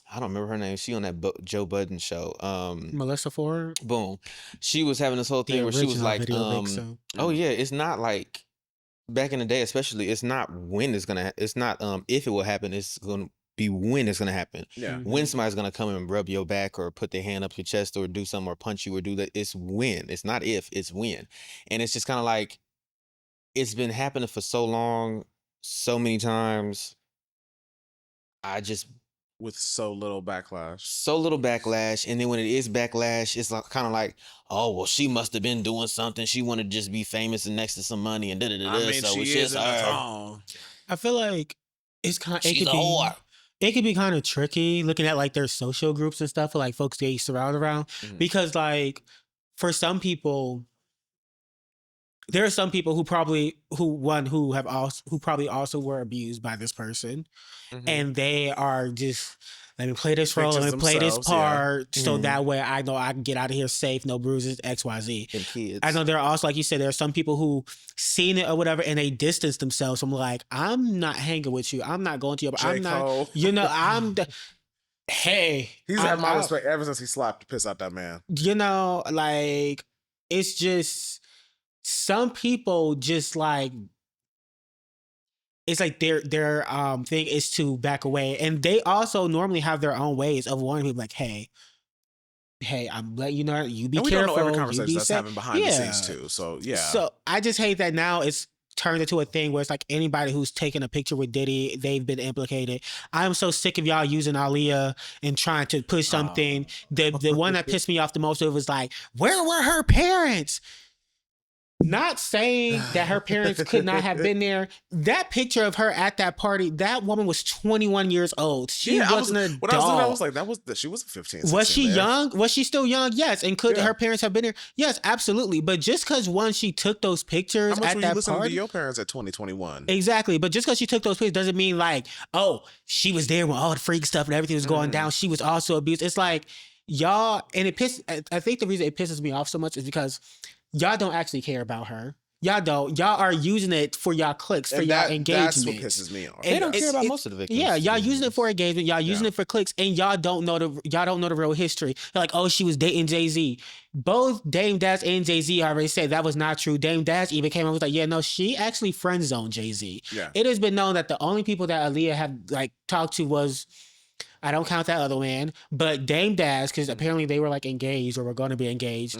I don't remember her name. She on that Joe Budden show. Melissa Ford. Boom. She was having this whole thing where she was like, oh yeah, it's not like back in the day, especially. It's not when it's gonna. It's not if it will happen. It's gonna be when it's gonna happen. Yeah. When somebody's gonna come and rub your back or put their hand up your chest or do something or punch you or do that. It's when. It's not if. It's when. And it's just kind of like it's been happening for so long, so many times. With so little backlash. And then when it is backlash, it's like, kind of like, oh, well, she must have been doing something. She wanted to just be famous and next to some money and da-da-da-da. I mean, so she it's is just her. I feel like it's kind of, she's a whore. It could be kind of tricky looking at like their social groups and stuff for like folks they surround around. Because like for some people, there are some people who probably also were abused by this person, and they are just, let me play this role, let me play this part, so that way I know I can get out of here safe, no bruises, XYZ. And kids. I know there are also, like you said, there are some people who seen it or whatever, and they distance themselves from like, I'm not hanging with you, I'm not going to your, I'm not, hey, he's had my respect ever since he slapped the piss out that man. Like it's just. Some people just like, it's like their thing is to back away, and they also normally have their own ways of wanting to be like, hey, I'm letting you know, you be careful. We don't know every conversation that's happening behind the scenes too. So yeah. So I just hate that now it's turned into a thing where it's like anybody who's taking a picture with Diddy, they've been implicated. I'm so sick of y'all using Aaliyah and trying to push something. The one that pissed me off the most was like, where were her parents? Not saying that her parents could not have been there. That picture of her at that party, that woman was 21 years old. She wasn't an adult. When I was doing that, I was like, she was 15. Was she young? Was she still young? Yes. And could her parents have been there? Yes, absolutely. But just because she took those pictures at that party. How much were you listening to your parents at 2021? Exactly. But just because she took those pictures doesn't mean like, oh, she was there when all the freak stuff and everything was going down. She was also abused. It's like, y'all, and I think the reason it pisses me off so much is because y'all don't actually care about her. Y'all don't. Y'all are using it for y'all clicks, for y'all engagement. That's what pisses me off. They don't care about most of the victims. Yeah, y'all using it for engagement. Y'all using it for clicks, and y'all don't know the real history. You're like, oh, she was dating Jay-Z. Both Dame Dash and Jay-Z already said that was not true. Dame Dash even came out and was like, yeah, no, she actually friend zoned Jay-Z. Yeah. It has been known that the only people that Aaliyah have like talked to was, I don't count that other man, but Dame Dash, because apparently they were like engaged or were going to be engaged.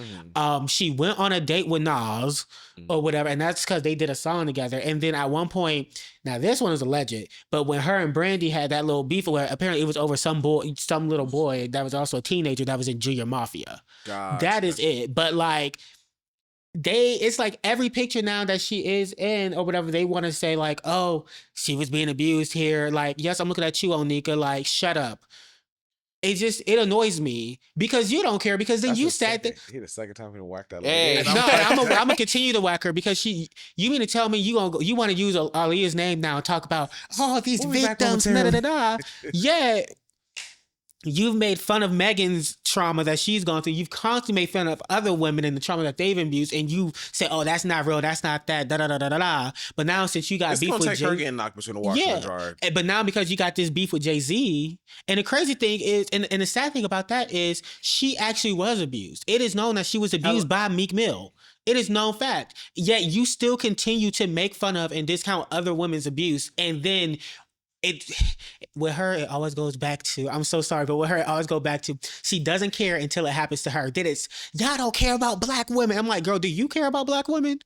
She went on a date with Nas or whatever, and that's because they did a song together. And then at one point, now this one is alleged, but when her and Brandy had that little beef, where apparently it was over some little boy that was also a teenager that was in Junior Mafia. Gotcha. That is it. But like, it's like every picture now that she is in or whatever, they want to say like, oh, she was being abused here. Like, yes, I'm looking at you, Onika. Like, shut up. It annoys me because you don't care, because then you sat there. He the second time he whacked that lady. No, I'm gonna continue to whack her because you mean to tell me you want to use Aaliyah's name now and talk about these victims, Yeah. You've made fun of Megan's trauma that she's gone through. You've constantly made fun of other women and the trauma that they've abused, and you say, "Oh, that's not real. That's not that." Da da da da da da. But now, since you got beef with Jay-Z, her getting knocked between the washer and dryer. But now because you got this beef with Jay-Z, and the crazy thing is, and the sad thing about that is, she actually was abused. It is known that she was abused by Meek Mill. It is known fact. Yet you still continue to make fun of and discount other women's abuse, and then. With her, it always goes back to, I'm so sorry, but with her, it always goes back to, she doesn't care until it happens to her. Then it's, y'all don't care about black women. I'm like, girl, do you care about black women?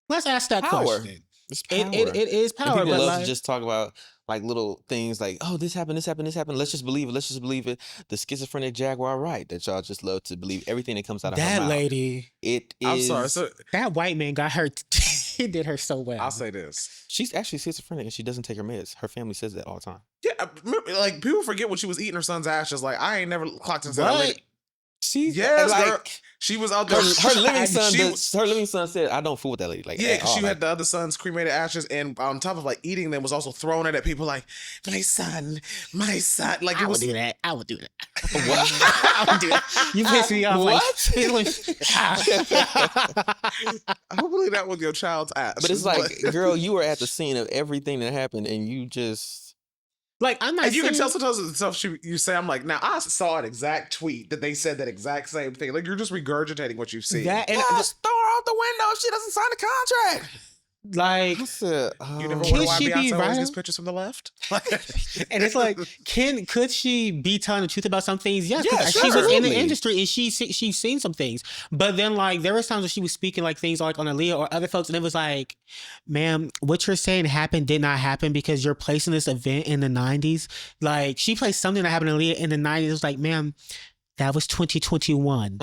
Let's ask that question. It's power. It is power. And people love to just talk about like little things like, oh, this happened. Let's just believe it. The schizophrenic Jaguar right that y'all just love to believe everything that comes out of her mouth. That lady. I'm sorry. So, that white man got her. He did her so well. I'll say this. She's actually schizophrenic and she doesn't take her meds. Her family says that all the time. Yeah, like people forget when she was eating her son's ashes. Like I ain't never clocked into that lady. She was out there. Her living son said, "I don't fool with that lady." Like, yeah, she had the other son's cremated ashes, and on top of like eating them, was also throwing it at people like, my son. Like I would do that. What? I would do that. You pissed me off. What? I don't believe that was your child's ass. But it's like, girl, you were at the scene of everything that happened, and you just. Like, I'm not. And you can tell sometimes the stuff you say. I'm like, now I saw an exact tweet that they said that exact same thing. Like you're just regurgitating what you've seen. Just throw her out the window. She doesn't sign the contract. Like, you never wonder why Beyonce always gets pictures from the left? And it's like, could she be telling the truth about some things? Yes, she was in the industry and she's seen some things. But then like there was times when she was speaking like things like on Aaliyah or other folks, and it was like, ma'am, what you're saying did not happen because you're placing this event in the 90s. Like she placed something that happened to Aaliyah in the 90s. It was like, ma'am, that was 2021.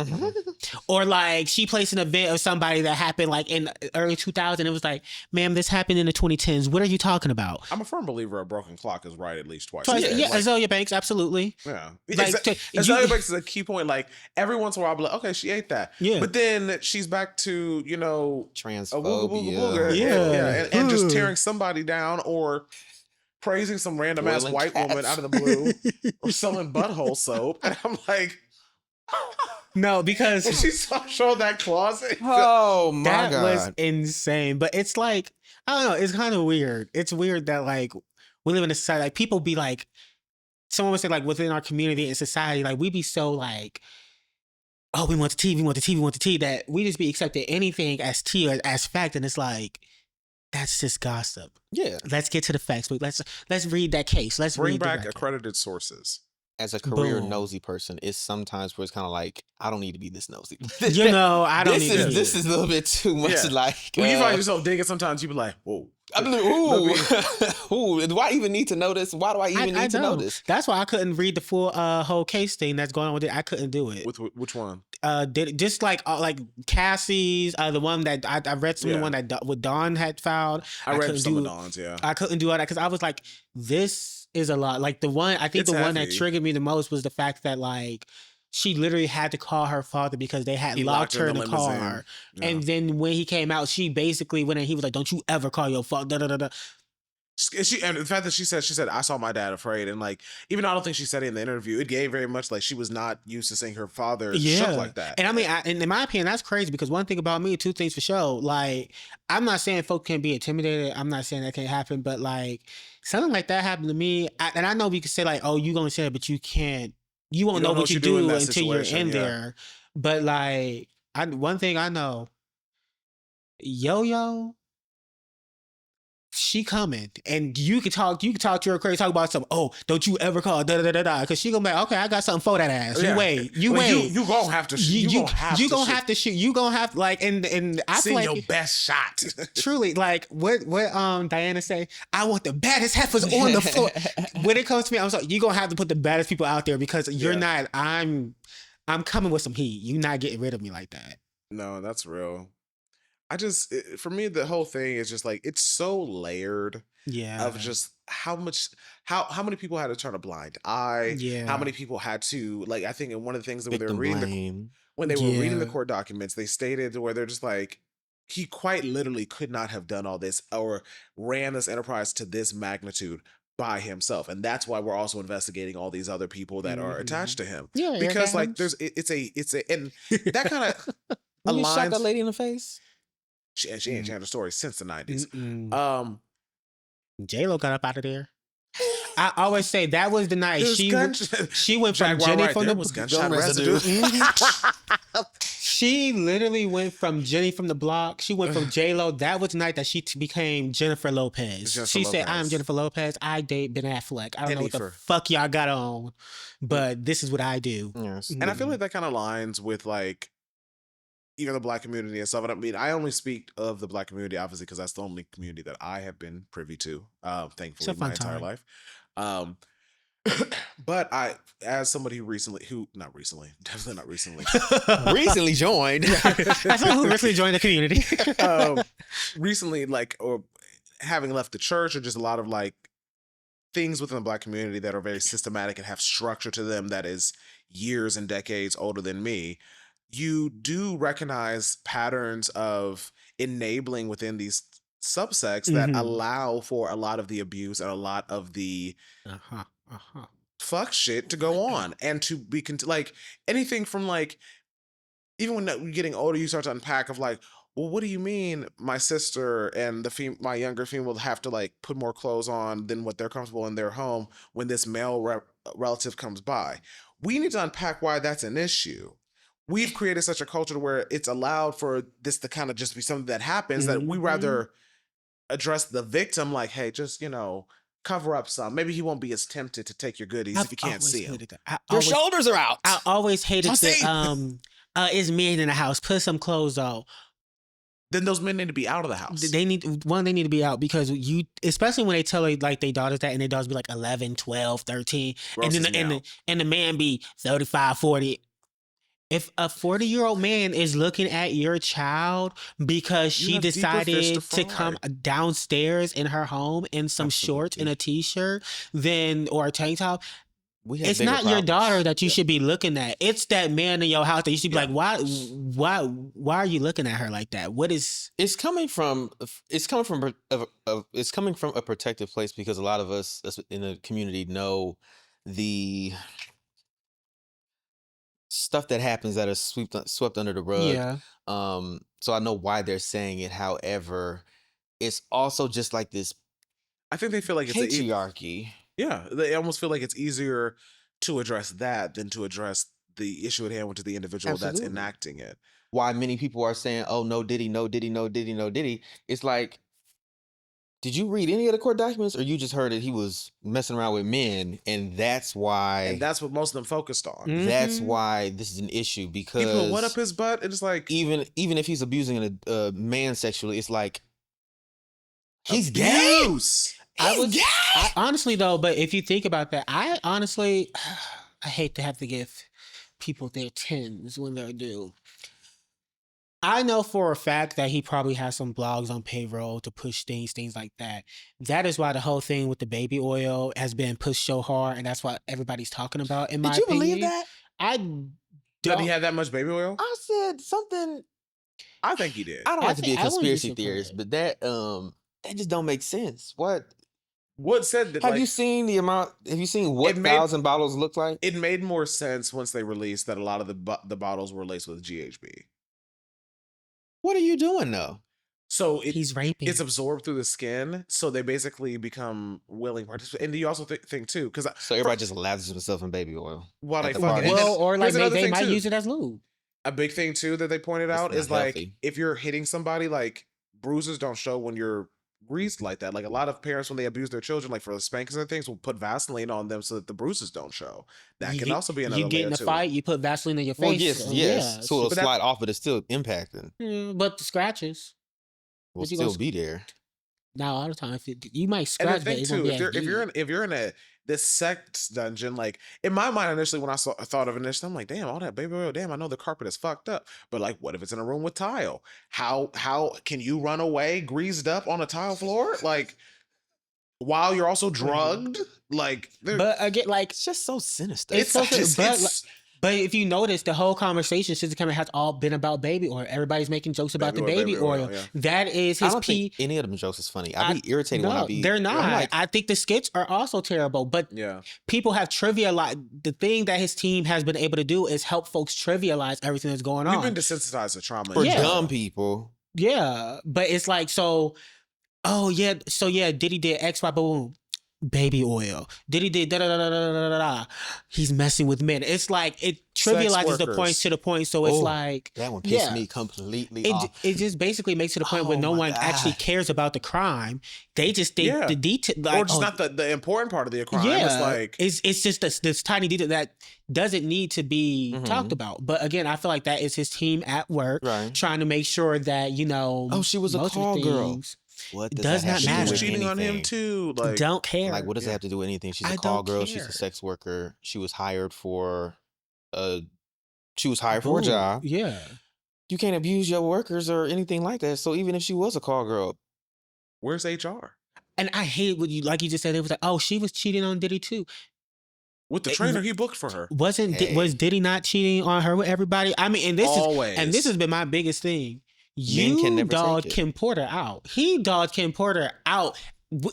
Or like she placed an event of somebody that happened like in early 2000. It was like, ma'am, this happened in the 2010s. What are you talking about? I'm a firm believer a broken clock is right at least twice. Yeah, Azalea Banks, absolutely. Yeah. Like, Azalea Banks is a key point. Like every once in a while I'll be like, okay, she ate that. Yeah. But then she's back to, transphobia. Yeah. And just tearing somebody down or praising some random ass white woman out of the blue or selling butthole soap. And I'm like, no, because she showed that closet. Oh my God. That was insane. But it's like, I don't know, it's kind of weird. It's weird that like we live in a society, like people be like, someone would say like within our community and society, like we be so like, oh, we want the tea, that we just be accepting anything as tea or as fact. And it's like, that's just gossip. Yeah. Let's get to the facts. But let's read that case. Let's bring back accredited sources. As a career nosy person, it's sometimes where it's kind of like, I don't need to be this nosy. I don't need to be. This is a little bit too much like... When you find yourself digging, sometimes you be like, whoa. I'm like, ooh, do I even need to know this? Why do I even need to know this? That's why I couldn't read the full whole case thing that's going on with it. I couldn't do it. With which one? just like Cassie's, the one that I read some of the one that with Dawn had filed. I read some of Dawn's, yeah. I couldn't do all that because I was like, this is a lot. Like the one, I think It's the one that heavy. triggered me the most was the fact that like she literally had to call her father because they had locked her in the car. Yeah. And then when he came out, she basically went in, he was like, don't you ever call your father, And the fact that she said, I saw my dad afraid. And like, even though I don't think she said it in the interview, it gave very much like she was not used to seeing her father shook like that. And I mean, and in my opinion, that's crazy because one thing about me, two things for sure. Like, I'm not saying folk can be intimidated. I'm not saying that can't happen, but like something like that happened to me. And I know we could say like, oh, you gonna say it, but you can't. You won't know what you do until you're in there. But like, one thing I know, Yo-Yo, she coming, and you can talk to her crazy, talk about something. Oh, don't you ever call because she gonna be like, okay, I got something for that ass. You wait. You gonna have to shoot. You gonna have to shoot. You gonna have like, and I feel like your best shot. Truly, like what Diana say? I want the baddest heifers on the floor. When it comes to me, I'm sorry, you gonna have to put the baddest people out there because you're not. I'm coming with some heat. You're not getting rid of me like that. No, that's real. For me, the whole thing is just like, it's so layered of just how many people had to turn a blind eye. Yeah. How many people had to, like, I think one of the things that when they were reading the court documents, they stated where they're just like, he quite literally could not have done all this or ran this enterprise to this magnitude by himself. And that's why we're also investigating all these other people that are attached to him. Yeah. Because like it's a, and that kind of aligns. You shot that lady in the face? She ain't changed her story since the 90s. J-Lo got up out of there. I always say that was the night she went from Jenny from the gunshot residue. She literally went from Jenny from the block. She went from J-Lo. That was the night that she became Jennifer Lopez. She said, "I am Jennifer Lopez. I date Ben Affleck. I don't know what the fuck y'all got on, but this is what I do." Yes. And I feel like that kind of aligns with like even the Black community and stuff. I mean, I only speak of the Black community, obviously, because that's the only community that I have been privy to, thankfully, my entire life. But I, as somebody definitely not recently, recently joined. As someone who recently joined the community, recently, like, or having left the church, or just a lot of like things within the Black community that are very systematic and have structure to them that is years and decades older than me. You do recognize patterns of enabling within these subsects that allow for a lot of the abuse and a lot of the fuck shit to go on and to be like anything from like, even when you're getting older, you start to unpack of like, well, what do you mean my sister and my younger female have to like put more clothes on than what they're comfortable in their home when this male relative comes by? We need to unpack why that's an issue. We've created such a culture where it's allowed for this to kind of just be something that happens that we rather address the victim like, hey, just, cover up some. Maybe he won't be as tempted to take your goodies if you can't see him. Your shoulders are out. I always hated it's men in the house. Put some clothes on. Then those men need to be out of the house. They need to be out because especially when they tell like their daughters that and their daughters be like 11, 12, 13. And then the man be 35, 40. If a 40-year-old man is looking at your child because she decided to come downstairs in her home in some shorts and a t-shirt, or a tank top, it's not your daughter that you should be looking at. It's that man in your house that you should be like, why are you looking at her like that? What is? It's coming from a protective place because a lot of us in the community know the stuff that happens that is swept under the rug. Yeah. So I know why they're saying it. However, it's also just like this. I think they feel like it's patriarchy. Yeah, they almost feel like it's easier to address that than to address the issue at hand, which is the individual that's enacting it. Why many people are saying, "Oh, no Diddy, no Diddy, no Diddy, no Diddy." It's like, did you read any of the court documents, or you just heard that he was messing around with men, and that's why? And that's what most of them focused on. That's why this is an issue, because he put what up his butt? It's like even if he's abusing a man sexually, it's like he's gay. Honestly though, but if you think about that, I hate to have to give people their tens when they're due. I know for a fact that he probably has some blogs on payroll to push things like that. That is why the whole thing with the baby oil has been pushed so hard, and that's what everybody's talking about. In my Did you opinion, believe that? I Did don't. he have that much baby oil? I said something. I think he did. I don't I like to be a think- I wouldn't be conspiracy theorist, surprised. but that just don't make sense. What? What said that? Have like, you seen the amount? Have you seen what It made- 1,000 bottles look like? it made more sense once they released that a lot of the bottles were laced with GHB. What are you doing though? So He's raping. it's absorbed through the skin, so they basically become willing participants. And do you also think too? Because So everybody just lathers themselves in baby oil. while at they the fucking, party. and then well, or like here's another they thing, might too. use it as lube. A big thing too that they pointed It's out is not like healthy. if you're hitting somebody, like bruises don't show when you're greased like that. Like a lot of parents when they abuse their children, like for the spankings and things, will put Vaseline on them so that the bruises don't show. That You can get- also be another You get in layer a to it. fight, you put Vaseline in your face. Well, yes. Yeah, So it'll but that- slide off, but it's still impacting. but the scratches. Will But you still gonna- be there. Now all the time, if you might And scratch, the but thing it won't too, be as deep. if you're in this sex dungeon, like in my mind initially when I thought of it initially, I'm like, damn, all that baby oil, damn, I know the carpet is fucked up. But like, what if it's in a room with tile? How can you run away greased up on a tile floor? Like while you're also drugged? Like But again, like, It's just so sinister. It's so- but, it's but if you notice, the whole conversation since the coming has all been about baby oil. Everybody's making jokes about the baby oil. yeah. That is I his don't P. think any of them jokes is funny. I'd be irritated when No, I be. they're not. I'm like, I think the skits are also terrible, but Yeah. people have trivialized. The thing that his team has been able to do is help folks trivialize everything that's going We've on. been desensitized to trauma. for in Yeah. general. dumb people. Yeah, but it's like, so, oh yeah, so yeah, Diddy did X, Y, boom, baby oil. Diddy did da da da da da da da da. He's messing with men. It's like it trivializes the workers. points to the point. So it's Oh, like That one pissed Yeah. me completely off. it just basically makes it to the point where Oh no my one actually God. cares about the crime. They just think Yeah. the detail, like, Or just oh, not the important part of the crime. yeah, It's like it's just this tiny detail that doesn't need to be Mhm. talked about. But again, I feel like that is his team at work Right. trying to make sure that Oh, she was a most of the call girl. things What does that not have she to do matter. was with cheating on him anything? too. Like don't care. Like, what does Yeah. it have to do with anything? She's I a call don't girl. She's care. a sex worker. She was hired for a Boom. job. Yeah. You can't abuse your workers or anything like that. So even if she was a call girl, where's HR? And I hate what you like. You just said it was like, oh, she was cheating on Diddy too. With the It- trainer he booked for her. Hey. Was Diddy not cheating on her with everybody? I mean, Always. and this has been my biggest thing. Men can You never dogged take it. Kim Porter out. He dogged Kim Porter out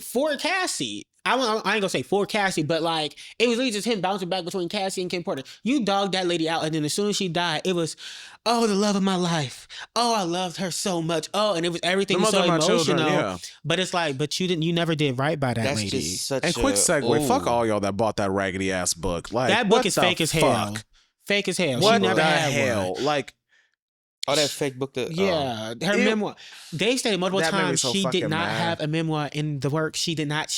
for Cassie. I ain't gonna say for Cassie, but like it was really just him bouncing back between Cassie and Kim Porter. You dogged that lady out, and then as soon as she died, it was, oh, the love of my life. Oh, I loved her so much. Oh, and it was everything The was so mother of my emotional. children, yeah. But it's like, but you never did right by that that's lady. just such And quick a- segue, fuck ooh. all y'all that bought that raggedy ass book. Like That book what is the fake as hell. fuck? Fake as hell. What She never the had hell? one. Like Oh, that fake book that. Yeah, her It- memoir. They stated multiple That made me times so she did fucking not mad. have a memoir in the work. She did not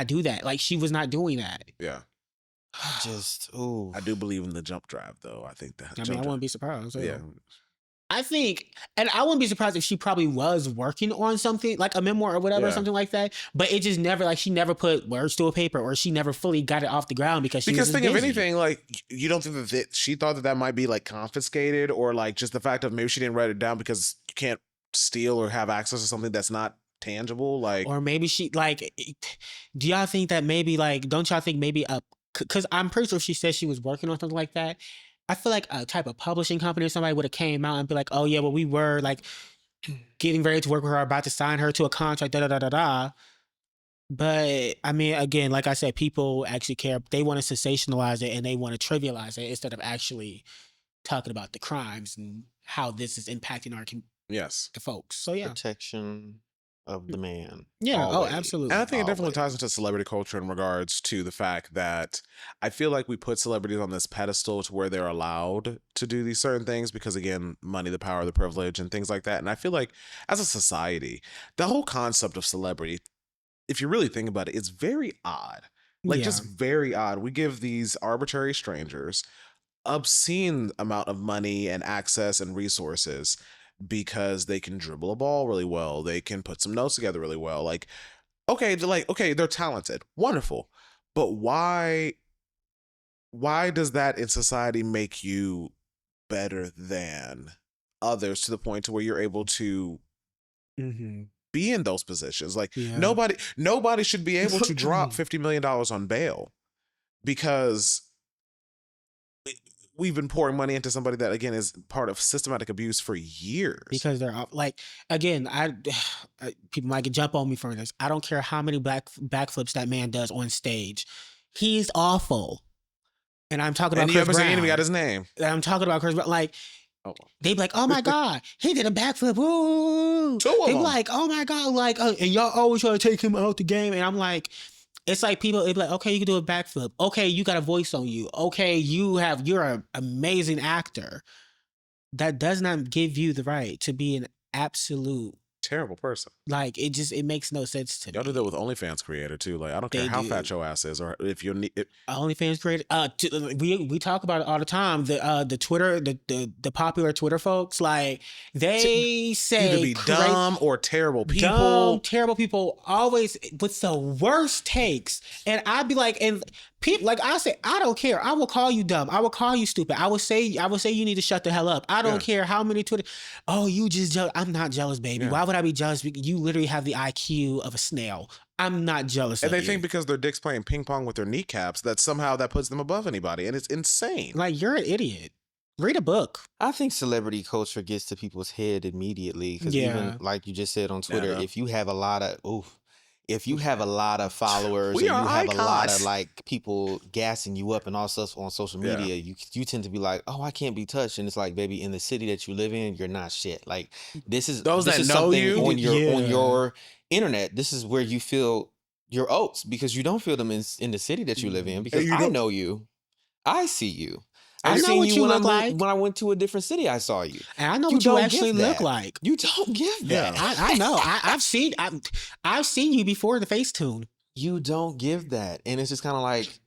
do that. Like she was not doing that. yeah. just ooh. I do believe in the jump drive though. I think that I mean, I wouldn't be surprised. Yeah. I think, and I wouldn't be surprised if she probably was working on something like a memoir or whatever, Yeah. something like that. But it just never, like, she never put words to a paper, or she never fully got it off the ground because she Because was think just of busy. anything, like you don't think that she thought that might be like confiscated, or like just the fact of maybe she didn't write it down because you can't steal or have access to something that's not tangible. Like Or maybe she like. Do y'all think that maybe like? Don't y'all think maybe because I'm pretty sure she said she was working on something like that. I feel like a type of publishing company or somebody would have came out and be like, "Oh yeah, well we were like getting ready to work with her, about to sign her to a contract, da da da da da." But I mean, again, like I said, people actually care. They want to sensationalize it and they want to trivialize it instead of actually talking about the crimes and how this is impacting yes. the folks. So yeah, Protection of the man. yeah, Always. oh absolutely. And I think it definitely Always. ties into celebrity culture in regards to the fact that I feel like we put celebrities on this pedestal to where they're allowed to do these certain things because, again, money, the power, the privilege, and things like that. And I feel like as a society, the whole concept of celebrity, if you really think about it, it's very odd. Like, Yeah. just very odd. We give these arbitrary strangers obscene amount of money and access and resources because they can dribble a ball really well. They can put some notes together really well. Like, okay, they're talented. Wonderful. But why why does that in society make you better than others to the point to where you're able to be in those positions? Like nobody should be able to drop $50 million on bail because we've been pouring money into somebody that, again, is part of systematic abuse for years. Because they're like, again, people might jump on me for this. I don't care how many backflips that man does on stage. He's awful. And I'm talking about Chris Brown. And you haven't seen got his name. I'm talking about Chris Brown. Like, they be like, oh my God, he did a backflip. Woo! They be like, oh my God, like, and y'all always try to take him out the game. And I'm like, it's like people, they be like, okay, you can do a backflip. Okay, you got a voice on you. Okay, you're an amazing actor. That does not give you the right to be an absolute terrible person. Like, it makes no sense to me. Y'all do that with OnlyFans creator too. Like, I don't care how fat your ass is, or if you're OnlyFans creator. We talk about it all the time. The Twitter, the popular Twitter folks, like, they say either be dumb or terrible people. Dumb, terrible people, always with the worst takes. And I'd be like, and people, like I say, I don't care. I will call you dumb. I will call you stupid. I will say you need to shut the hell up. I don't care how many Twitter. Oh, you just jealous. I'm not jealous, baby. Why would I be jealous? You literally have the IQ of a snail. I'm not jealous. And they think because their dick's playing ping pong with their kneecaps that somehow that puts them above anybody, and it's insane. Like, you're an idiot. Read a book. I think celebrity culture gets to people's head immediately because even like you just said on Twitter, if you have a lot of followers, or you have a lot of like people gassing you up and all stuff on social media, you tend to be like, oh, I can't be touched. And it's like, baby, in the city that you live in, you're not shit. Like, this is something on your internet. This is where you feel your oats because you don't feel them in the city that you live in because I know you. I see you. I know what you look like. When I went to a different city, I saw you. And I know what you actually look like. You don't give that. I know. I've seen you before in the Facetune. You don't give that. And it's just kind of like,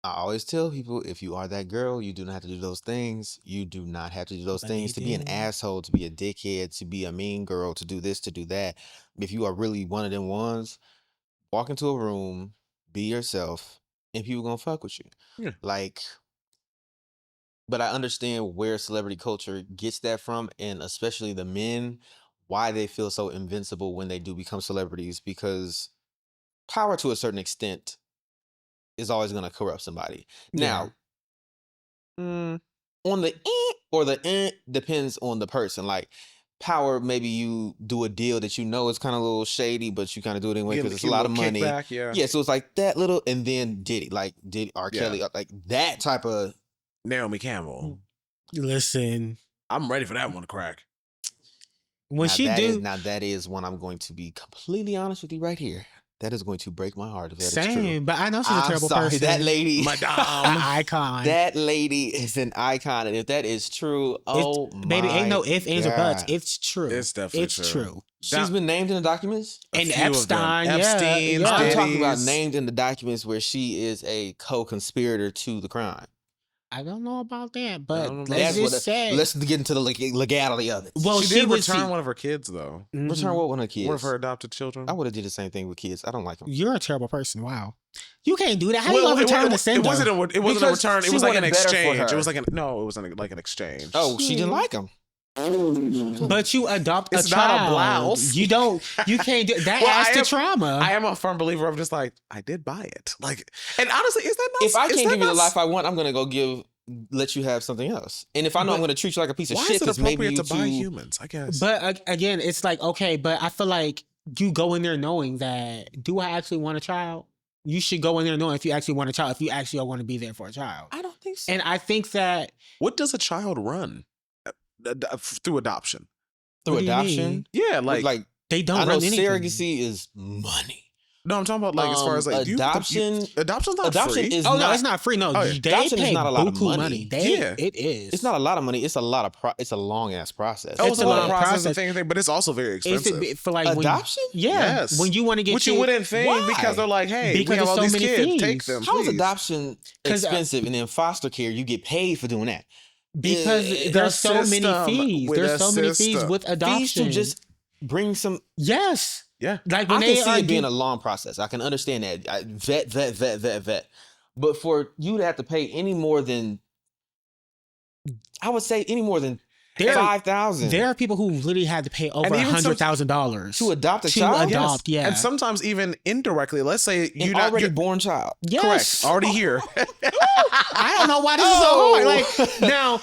I always tell people, if you are that girl, you do not have to do those things. You do not have to do those things to be an asshole, to be a dickhead, to be a mean girl, to do this, to do that. If you are really one of them ones, walk into a room, be yourself, and people gonna fuck with you. Yeah. Like... But I understand where celebrity culture gets that from, and especially the men, why they feel so invincible when they do become celebrities, because power to a certain extent is always going to corrupt somebody. Now, on the or the depends on the person. Like, power, maybe you do a deal that you know is kind of a little shady, but you kind of do it anyway because it's a lot of money. Yeah, so it's like that little, and then Diddy, R. Kelly, like that type of... Naomi Campbell. Listen, I'm ready for that one to crack. When that is one I'm going to be completely honest with you right here. That is going to break my heart if that is true. But I know she's a terrible person. That lady, Madame, icon. That lady is an icon, and if that is true, baby, ain't no ifs, ands, or buts. It's true. It's definitely true. She's been named in the documents. And Epstein, I'm talking about named in the documents where she is a co-conspirator to the crime. I don't know about that, but let's get into the legality of it. Well, she did return one of her kids, though. Mm-hmm. Return what? One of her kids? One of her adopted children. I would have did the same thing with kids. I don't like them. You're a terrible person. Wow. You can't do that. How do you return the sender? It wasn't a return. It was like an exchange. It was like an exchange. Oh, she didn't like him. But you adopt it's a child. Not a blouse. You can't do that. Adds to trauma. I am a firm believer of just like, I did buy it. Like, and honestly, is that not? If I can't give you the life I want, I'm gonna go let you have something else. And if I know I'm gonna treat you like a piece of shit, because maybe you to buy humans, I guess. But again, it's like, okay, but I feel like you go in there knowing that, do I actually want a child? You should go in there knowing if you actually want a child, if you actually want to be there for a child. I don't think so. And I think that... What does a child run? Through adoption. Through adoption? Yeah, like they don't. I know surrogacy is money. No, I'm talking about like as far as like adoption. Adoption's not free. No, it's not free. No, adoption is not a lot of money. It is. It's not a lot of money. It's a lot of. It's a long ass process. Oh, it's a long process and thing, but it's also very expensive. For like adoption. Yes. When you want to get, which you wouldn't think because they're like, hey, because we have all these kids, take them. How is adoption expensive and then foster care you get paid for doing that? Because there's so many fees. There's so many fees with adoption. Fees to just bring some. Yes. Yeah. Like I can see it being a long process. I can understand that. Vet. But for you to have to pay any more than, I would say any more than $5,000. There are people who literally had to pay over $100,000 to adopt a child. Yeah, and sometimes even indirectly. Let's say you're already born child. Yes. Correct, already here. I don't know why this is so hard. Like now,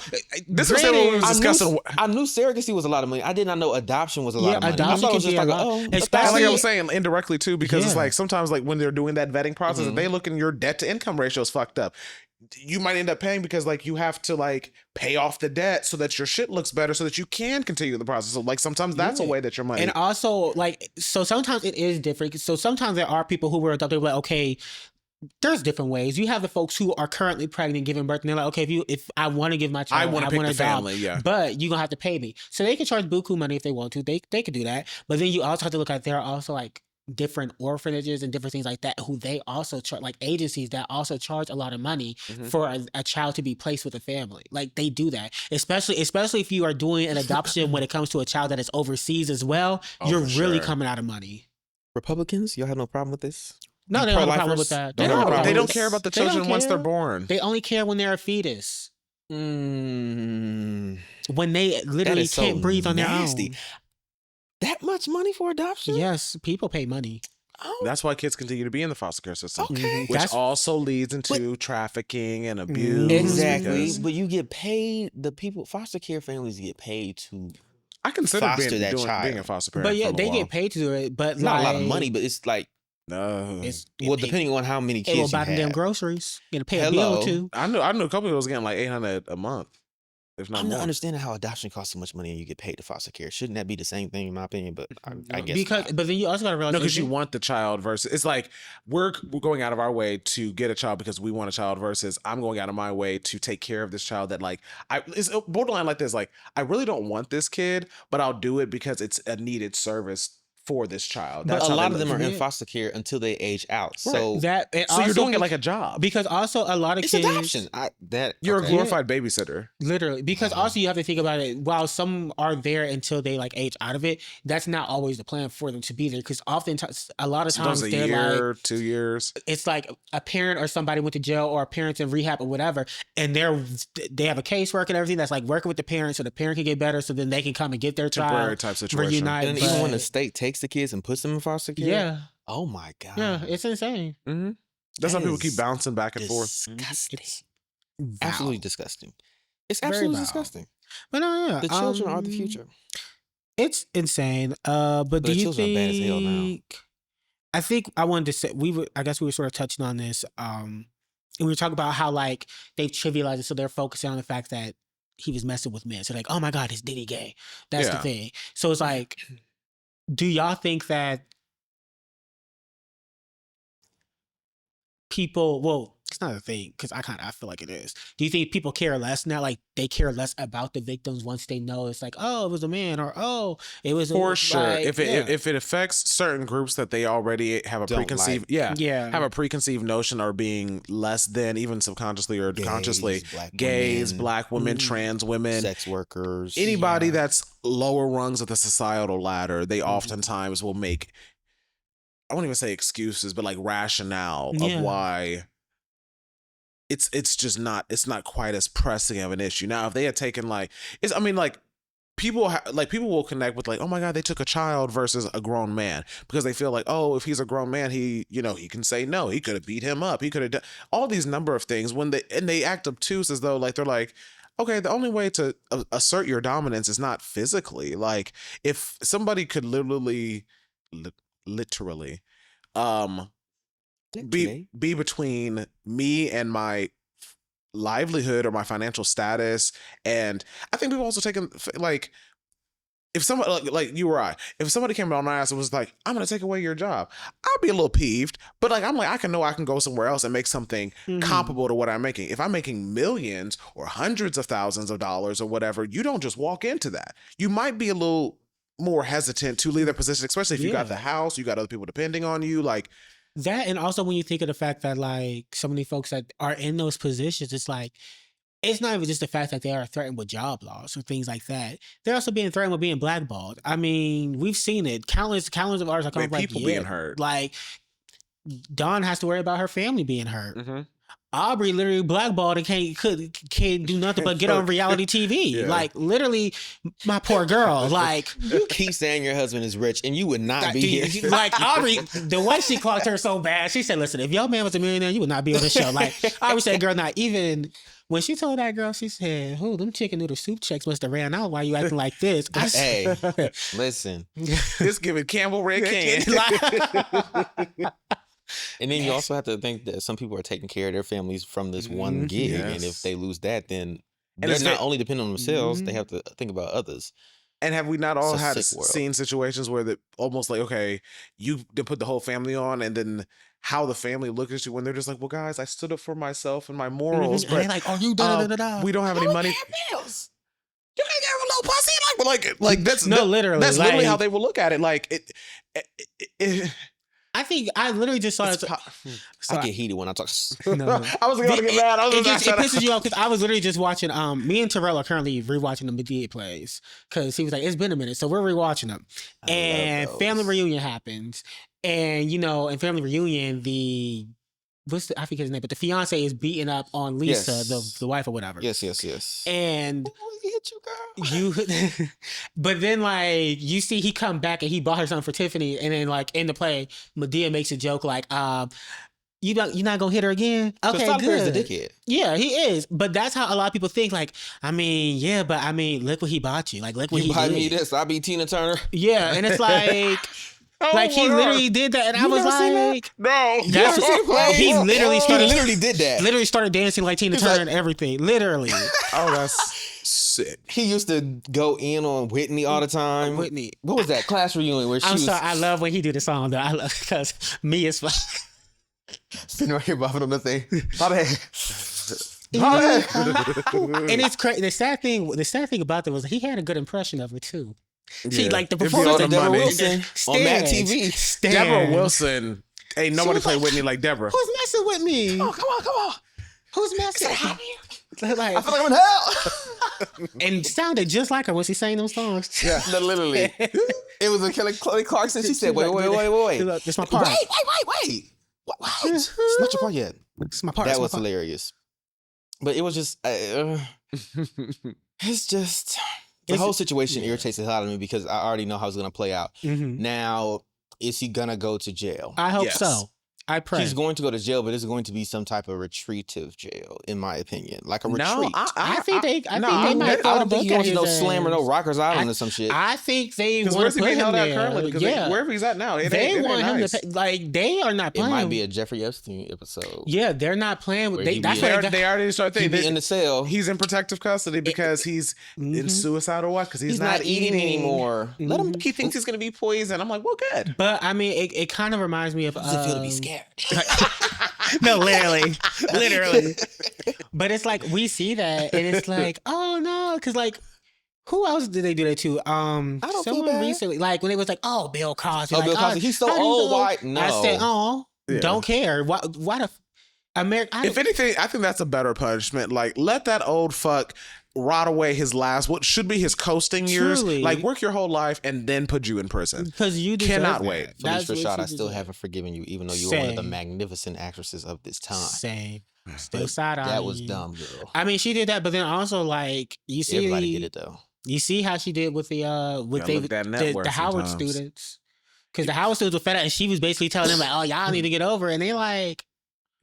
this is what we were discussing. I knew surrogacy was a lot of money. I did not know adoption was a lot of money. Adoption I thought it was just like, especially like I was saying indirectly too, because it's like sometimes like when they're doing that vetting process, if they look in your debt to income ratio is fucked up. You might end up paying because like you have to like pay off the debt so that your shit looks better so that you can continue the process. So like sometimes that's a way that your money. And also like, so sometimes it is different. So sometimes there are people who were adopted like, okay, there's different ways. You have the folks who are currently pregnant, giving birth, and they're like, okay, if I want to give my child, I want to pick the family, but you're gonna have to pay me. So they can charge buku money if they want to. They could do that. But then you also have to look at, there are also like different orphanages and different things like that who they also charge, like agencies that also charge a lot of money for a child to be placed with a family. Like they do that, especially if you are doing an adoption when it comes to a child that is overseas as well. You're really coming out of money. Republicans, y'all have no problem with this? No, they don't have a problem with that. They don't care about the children once they're born. They only care when they're a fetus. When they literally can't breathe on their own. That much money for adoption? Yes, people pay money. Oh. That's why kids continue to be in the foster care system. Okay. Which also leads into trafficking and abuse. Exactly. But you get paid, foster care families get paid to I consider foster that child. Being a foster parent. But yeah, they get paid to do it. But it's not a lot of money, but it's like, depending on how many kids you have. Buy them groceries. Get to pay a bill or two. I knew a couple of those getting like $800 a month. I'm not understanding how adoption costs so much money and you get paid to foster care. Shouldn't that be the same thing in my opinion? But I guess but then you also got to realize because you want the child versus it's like we're going out of our way to get a child because we want a child versus I'm going out of my way to take care of this child that like it's borderline like this. Like I really don't want this kid, but I'll do it because it's a needed service for this child. But a lot of them are in foster care until they age out. Right. So you're doing it like a job. Because also a lot of it's kids... adoption. You're a glorified babysitter. Literally. Because also you have to think about it, while some are there until they like age out of it, that's not always the plan for them to be there. Because oftentimes, a lot of times they're year, like... 2 years. It's like a parent or somebody went to jail or a parent's in rehab or whatever, and they have a caseworker and everything that's like working with the parent so the parent can get better so then they can come and get their temporary child. Type situation. Reunited. And even when the state takes the kids and puts them in foster care. Yeah. Oh my God. Yeah, it's insane. Mm-hmm. That's how people keep bouncing back and forth. Disgusting. Absolutely disgusting. It's absolutely disgusting. But no, yeah. The children are the future. It's insane. But do you think? Are bad as hell now. I think I wanted to say I guess we were sort of touching on this. And we were talking about how like they've trivialized it, so they're focusing on the fact that he was messing with men. So like, oh my God, is Diddy gay? That's the thing. So it's like, do y'all think that people? Well, it's not a thing because I feel like it is. Do you think people care less now? Like they care less about the victims once they know it's like, oh, it was a man, or oh, it was for sure. Like, if it affects certain groups that they already have a preconceived have a preconceived notion or being less than even subconsciously or consciously gays, black women, trans women, sex workers, anybody that's lower rungs of the societal ladder, they oftentimes will make. I won't even say excuses, but like rationale of why it's just not quite as pressing of an issue. Now, if they had taken people will connect with like, oh my God, they took a child versus a grown man because they feel like, oh, if he's a grown man, he can say no, he could have beat him up, he could have done all these number of things when they act obtuse as though like they're like, okay, the only way to assert your dominance is not physically. Like if somebody could literally be between me and my livelihood or my financial status, and I think people also taking like if somebody like you or I, if somebody came on my ass and was like, I'm gonna take away your job, I'd be a little peeved, but like I'm like I can go somewhere else and make something comparable to what I'm making. If I'm making millions or hundreds of thousands of dollars or whatever, you don't just walk into that. You might be a little more hesitant to leave their position, especially if you got the house, you got other people depending on you, like that. And also when you think of the fact that like so many folks that are in those positions, it's like it's not even just the fact that they are threatened with job loss or things like that. They're also being threatened with being blackballed. I mean, we've seen it. Countless of artists are coming like people being hurt. Like Dawn has to worry about her family being hurt. Aubrey literally blackballed and can't do nothing but get on reality TV. Yeah. Like literally, my poor girl. Like You keep saying your husband is rich, and you would not be here. like Aubrey, the way she clocked her so bad, she said, "Listen, if your man was a millionaire, you would not be on the show." Like Aubrey said, "Girl, not even." When she told that girl, she said, "Oh, them chicken noodle soup checks must have ran out. Why you acting like this?" Hey, listen. This giving Campbell Red Can. And then you also have to think that some people are taking care of their families from this one gig. Yes. And if they lose that, then And they're it's not only dependent on themselves, they have to think about others. And have we not all It's a had sick world. seen situations where that almost like, okay, you put the whole family on, and then how the family looks at you when they're just like, well, guys, I stood up for myself and my morals, And they but like, "Oh, you da-da-da-da-da." we don't have any money. Bills. You ain't got a little pussy, like that's No, literally, that's literally like- how they will look at it. Like it I think I literally just saw it. I get heated when I talk. No. I was gonna get mad. I was It gonna pisses you off because I was literally just watching. Me and Terrell are currently rewatching the Medea plays because he was like, "It's been a minute," so we're rewatching them. I And love family those. reunion happens, and in family reunion, I forget his name, but the fiance is beating up on Lisa, Yes. the wife or whatever. Yes. And Oh, he hit you, girl. you, but then like you see he come back and he bought her something for Tiffany, and then like in the play, Medea makes a joke like, you're not gonna hit her again? Okay, Tyler Perry's good. a dickhead. Yeah, he is. But that's how a lot of people think. Like, look what he bought you. Like, look what You he buy did. me this, I be Tina Turner. Yeah, and it's like, like he literally did that, and I was never seen that? like, No. that's You never seen the play? he literally He started, literally did that. literally started dancing like Tina He's Turner like- and everything. Literally, Oh, that's sick. He used to go in on Whitney all the time. Whitney. What was that class reunion where she I'm was sorry. I love when he do the song though. I love because me is fun. sitting right here bopping on the thing? My bad. And it's crazy. The sad thing about it was he had a good impression of it too. See, Yeah. like the If you performance saw of the Deborah money. Wilson on Mad TV. Deborah Wilson. Ain't nobody was play like, Whitney like Deborah. Who's messing with me? Oh, come on. Who's messing? Like, I feel like I'm in hell. and sounded just like her when she sang those songs. Yeah. No, literally. It was a Kelly Clarkson. She said, wait. This my part. Wait. What? It's not your part yet. This my part. That This my was part. hilarious. But it was just, it's just, the whole situation irritates the hell out of me because I already know how it's going to play out. Mhm. Now, is he going to go to jail? I hope Yes. so. I pray. He's going to go to jail, but it's going to be some type of retreative jail, in my opinion. Like a retreat. I think they I might throw the don't think book he at wants his no ass. Slammer, no Rikers Island or some shit. I think they Because want where's to he put being him held out there. currently? Because Yeah, wherever he's at now, they want him to pay, like they are not It playing. might be a Jeffrey Epstein episode. Yeah, they're not playing with. Where he That's be what They already started He thinking be in the cell. he's in protective custody because he's in Mhm. suicidal watch because He's not eating anymore. Let him. He thinks he's gonna be poisoned. I'm like, well, good. But I mean, it kind of reminds me of. How does it feel to be scared? No, literally. But it's like we see that, and it's like, oh no, because like, who else did they do that to? don't feel someone bad. recently, like when it was like, oh, Bill Cosby. Oh, like, Bill Cosby. He's so how do you old. know? Why? No. I said, oh, Yeah. don't care. Why the America? If anything, I think that's a better punishment. Like, let that old fuck rot away his last, what should be his coasting years. Truly. Like, work your whole life and then put you in prison. Because you deserve Cannot that. wait. That's Felicia what Rashad, you I still deserve. haven't forgiven you, even though you were one of the Same. magnificent actresses of this time. Same. Still But side eye. that was dumb, girl. I mean, she did that, but then also like you see, Everybody did it though. You see how she did with the Gotta look at that net worth the Howard sometimes. students, because the Howard students were fed up, and she was basically telling them like, "Oh, y'all need to get over," it. And they like,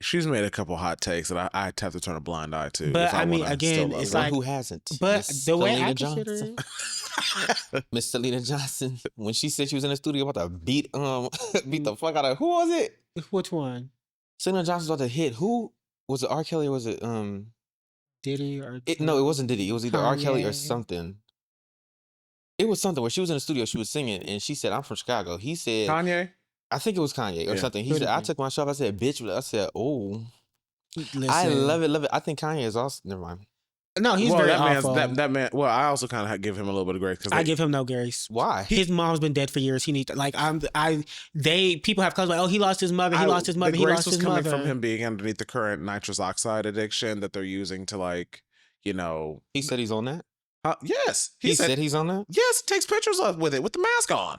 She's made a couple hot takes that I have to turn a blind eye to. But if I mean, wanna again, still love it's her. like- who hasn't? but Miss the way Selena I consider Johnson. it, Miss Selena Johnson, when she said she was in the studio about to beat the fuck out of who was it? which one, Selena Johnson was about to hit who? Was it R. Kelly or was it Diddy or No, it wasn't Diddy. It was either R. Kelly or Kanye. something. It was something where she was in the studio, she was singing, and she said, "I'm from Chicago." He said, Kanye? I think it was Kanye or Yeah. something. He Could said, have I been. took my shot. I said, bitch. I said, oh, Listen, I love it. I think Kanye is also, never mind. No, he's well, very that man's, awful. that man. Well, I also kind of give him a little bit of grace because I give him no grace. Why? His mom's been dead for years. He needs people have cause like, oh, he lost his mother. He lost his mother. The He grace lost was his coming mother. from him being underneath the current nitrous oxide addiction that they're using to like, He said he's on that? yes, He said he's on that? yes. Takes pictures of with it with the mask on.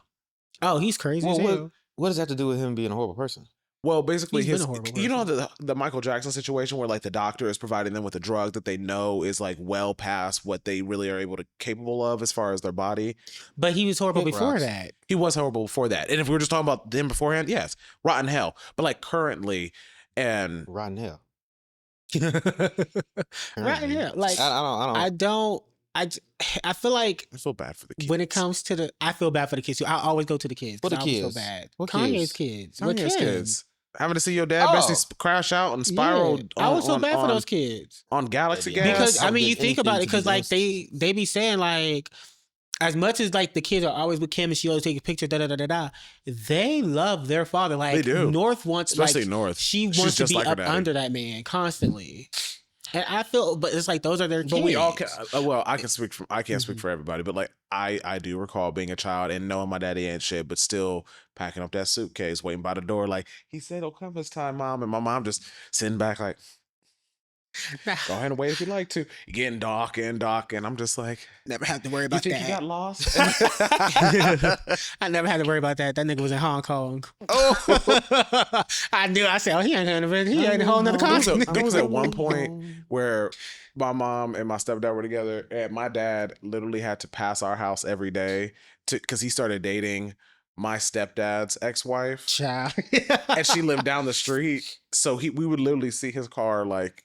Oh, he's crazy. Well, as hell. what does that have to do with him being a horrible person? Well, basically, He's been a horrible you know person. the Michael Jackson situation where like the doctor is providing them with a drug that they know is like well past what they really are capable of as far as their body. But he was horrible Hit before rocks. that. He was horrible before that. And if we were just talking about them beforehand, yes, rotten hell. But like currently, and Rotten hell. Right, yeah. Like I don't. I feel like I feel bad for the kids. when it comes to I feel bad for the kids too. I always go to the kids. What the 'cause I always kids? feel bad. What Kanye's kids. What Kanye's kids? kids. Having to see your dad Oh. basically crash out and spiral. Yeah. I always feel bad for those kids. on Galaxy Yeah, Gas. Because I mean, did you think about it, anything to because like be they be saying like, as much as like the kids are always with Kim and she always takes pictures, they love their father. Like They do. North wants, Especially like, North. She She's wants to just be like her up daddy. under that man constantly. And I feel, but it's like those are their kids. But we all can. Well, I can't speak for everybody, but like I do recall being a child and knowing my daddy ain't shit, but still packing up that suitcase, waiting by the door. Like he said, "Oh, come this time, mom," and my mom just sitting back like, "Go ahead and wait if you like to." Getting dark and I'm just like, Never have to worry "You about think that. you got lost?" I never had to worry about that. That nigga was in Hong Kong. Oh. I knew. I said, "Oh, he ain't in a whole nother continent." There was at one point where my mom and my stepdad were together, and my dad literally had to pass our house every day because he started dating my stepdad's ex-wife, Child. and she lived down the street. So we would literally see his car like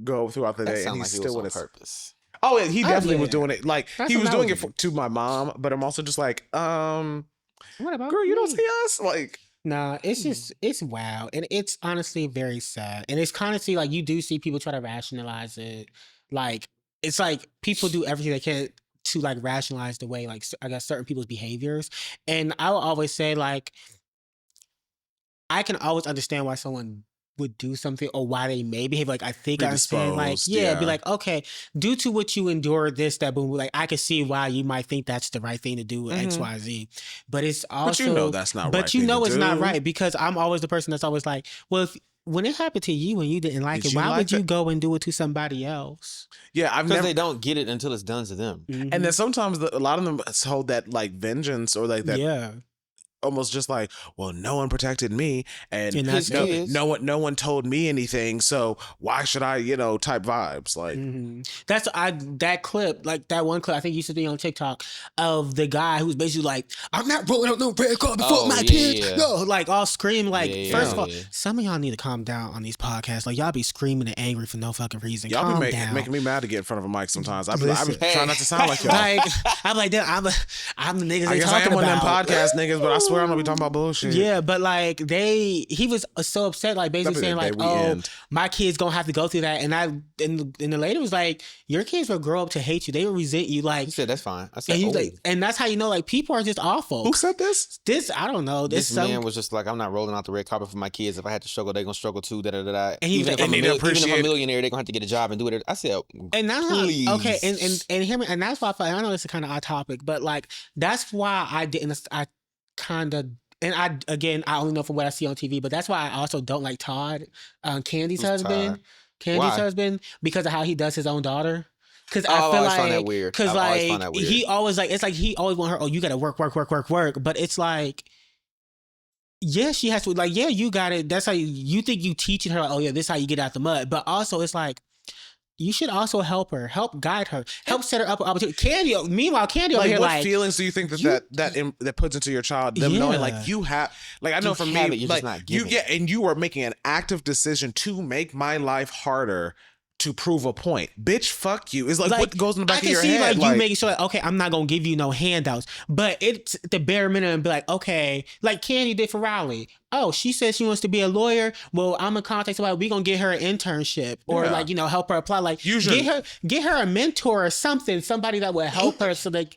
go throughout the That day, and sounds he's like still it was with on us. purpose. Oh, he definitely was yeah. doing it. Like That's he was what I doing would it to my mom, but I'm also just like, What about girl, you don't me? see us, like. Nah, it's just it's wild, and it's honestly very sad, and it's kind of see like you do see people try to rationalize it, like it's like people do everything they can to like rationalize the way like I guess certain people's behaviors, and I will always say like I can always understand why someone would do something or why they may behave like I think I understand like Predisposed, be yeah. like okay, due to what you endured this that boom, like I can see why you might think that's the right thing to do with Mhm. XYZ, but it's also But you know that's not right. but you thing know to it's not do. right because I'm always the person that's always like, well, when it happened to you and you didn't like Did it, you why like would you it? go and do it to somebody else? Yeah, I've Because never. they don't get it until it's done to them. And then sometimes a lot of them hold that like vengeance or like that yeah, almost just like, well, no one protected me and And that's His kids. no one told me anything, so why should I, type vibes like. that's that clip, like that one clip I think used to be on TikTok of the guy who's basically like, I'm not rolling out no red car before Oh, my yeah, kids. yeah. No, like all scream like Yeah, first of all, yeah. some of y'all need to calm down on these podcasts. Like y'all be screaming and angry for no fucking reason. Y'all Calm be down. making me mad to get in front of a mic sometimes. I be Listen. trying not to sound like y'all. Like I'm like damn, I'm the niggas I they guess I talking am one of them about. podcast niggas, but I swear I'm gonna be talking about bullshit. Yeah, but like he was so upset, like basically saying like, "Oh, my kids gonna have to go through that," and the lady was like, "Your kids will grow up to hate you. They will resent you." Like, He said that's fine. I said, and, oh. like, and that's how you know, like, people are just awful. Who said this? This I don't know. This man was just like, I'm not rolling out the red carpet for my kids. If I had to struggle, they're gonna struggle too. Da da da da. And he was Even like, if I'm and even if I'm a millionaire, they're gonna have to get a job and do it. I said, And that's please. okay, and hear me, and that's why I know this is kind of odd topic, but like that's why I kind of. And I only know from what I see on TV, but that's why I also don't like Todd, Candy's Who's husband. Todd? Candy's Why? husband, because of how he does his own daughter. Because I I feel always like, find that weird. because I've always found like that weird. he always like, it's like he always want her. Oh, you got to work. But it's like, yeah, she has to. Like, yeah, you got it. That's how you think you teaching her. Like, oh yeah, this is how you get out the mud. But also, it's like. You should also help her, help guide her, help set her up an opportunity. Meanwhile, Candy over Like, here, what like, feelings do you think that puts into your child? Them knowing like Yeah. you have, like I know You for have me, it, you're like just not you, giving. yeah, and you are making an active decision to make my life harder to prove a point. Bitch, fuck you. It's like what goes in the back I of your can see head? like you making sure like, okay, I'm not gonna give you no handouts, but it's the bare minimum. Be like, okay, like Candy did for Riley. Oh, she says she wants to be a lawyer. Well, I'm gonna contact somebody. We gonna get her an internship or Yeah. like help her apply. Like Usually- get her a mentor or something. Somebody that will help her so that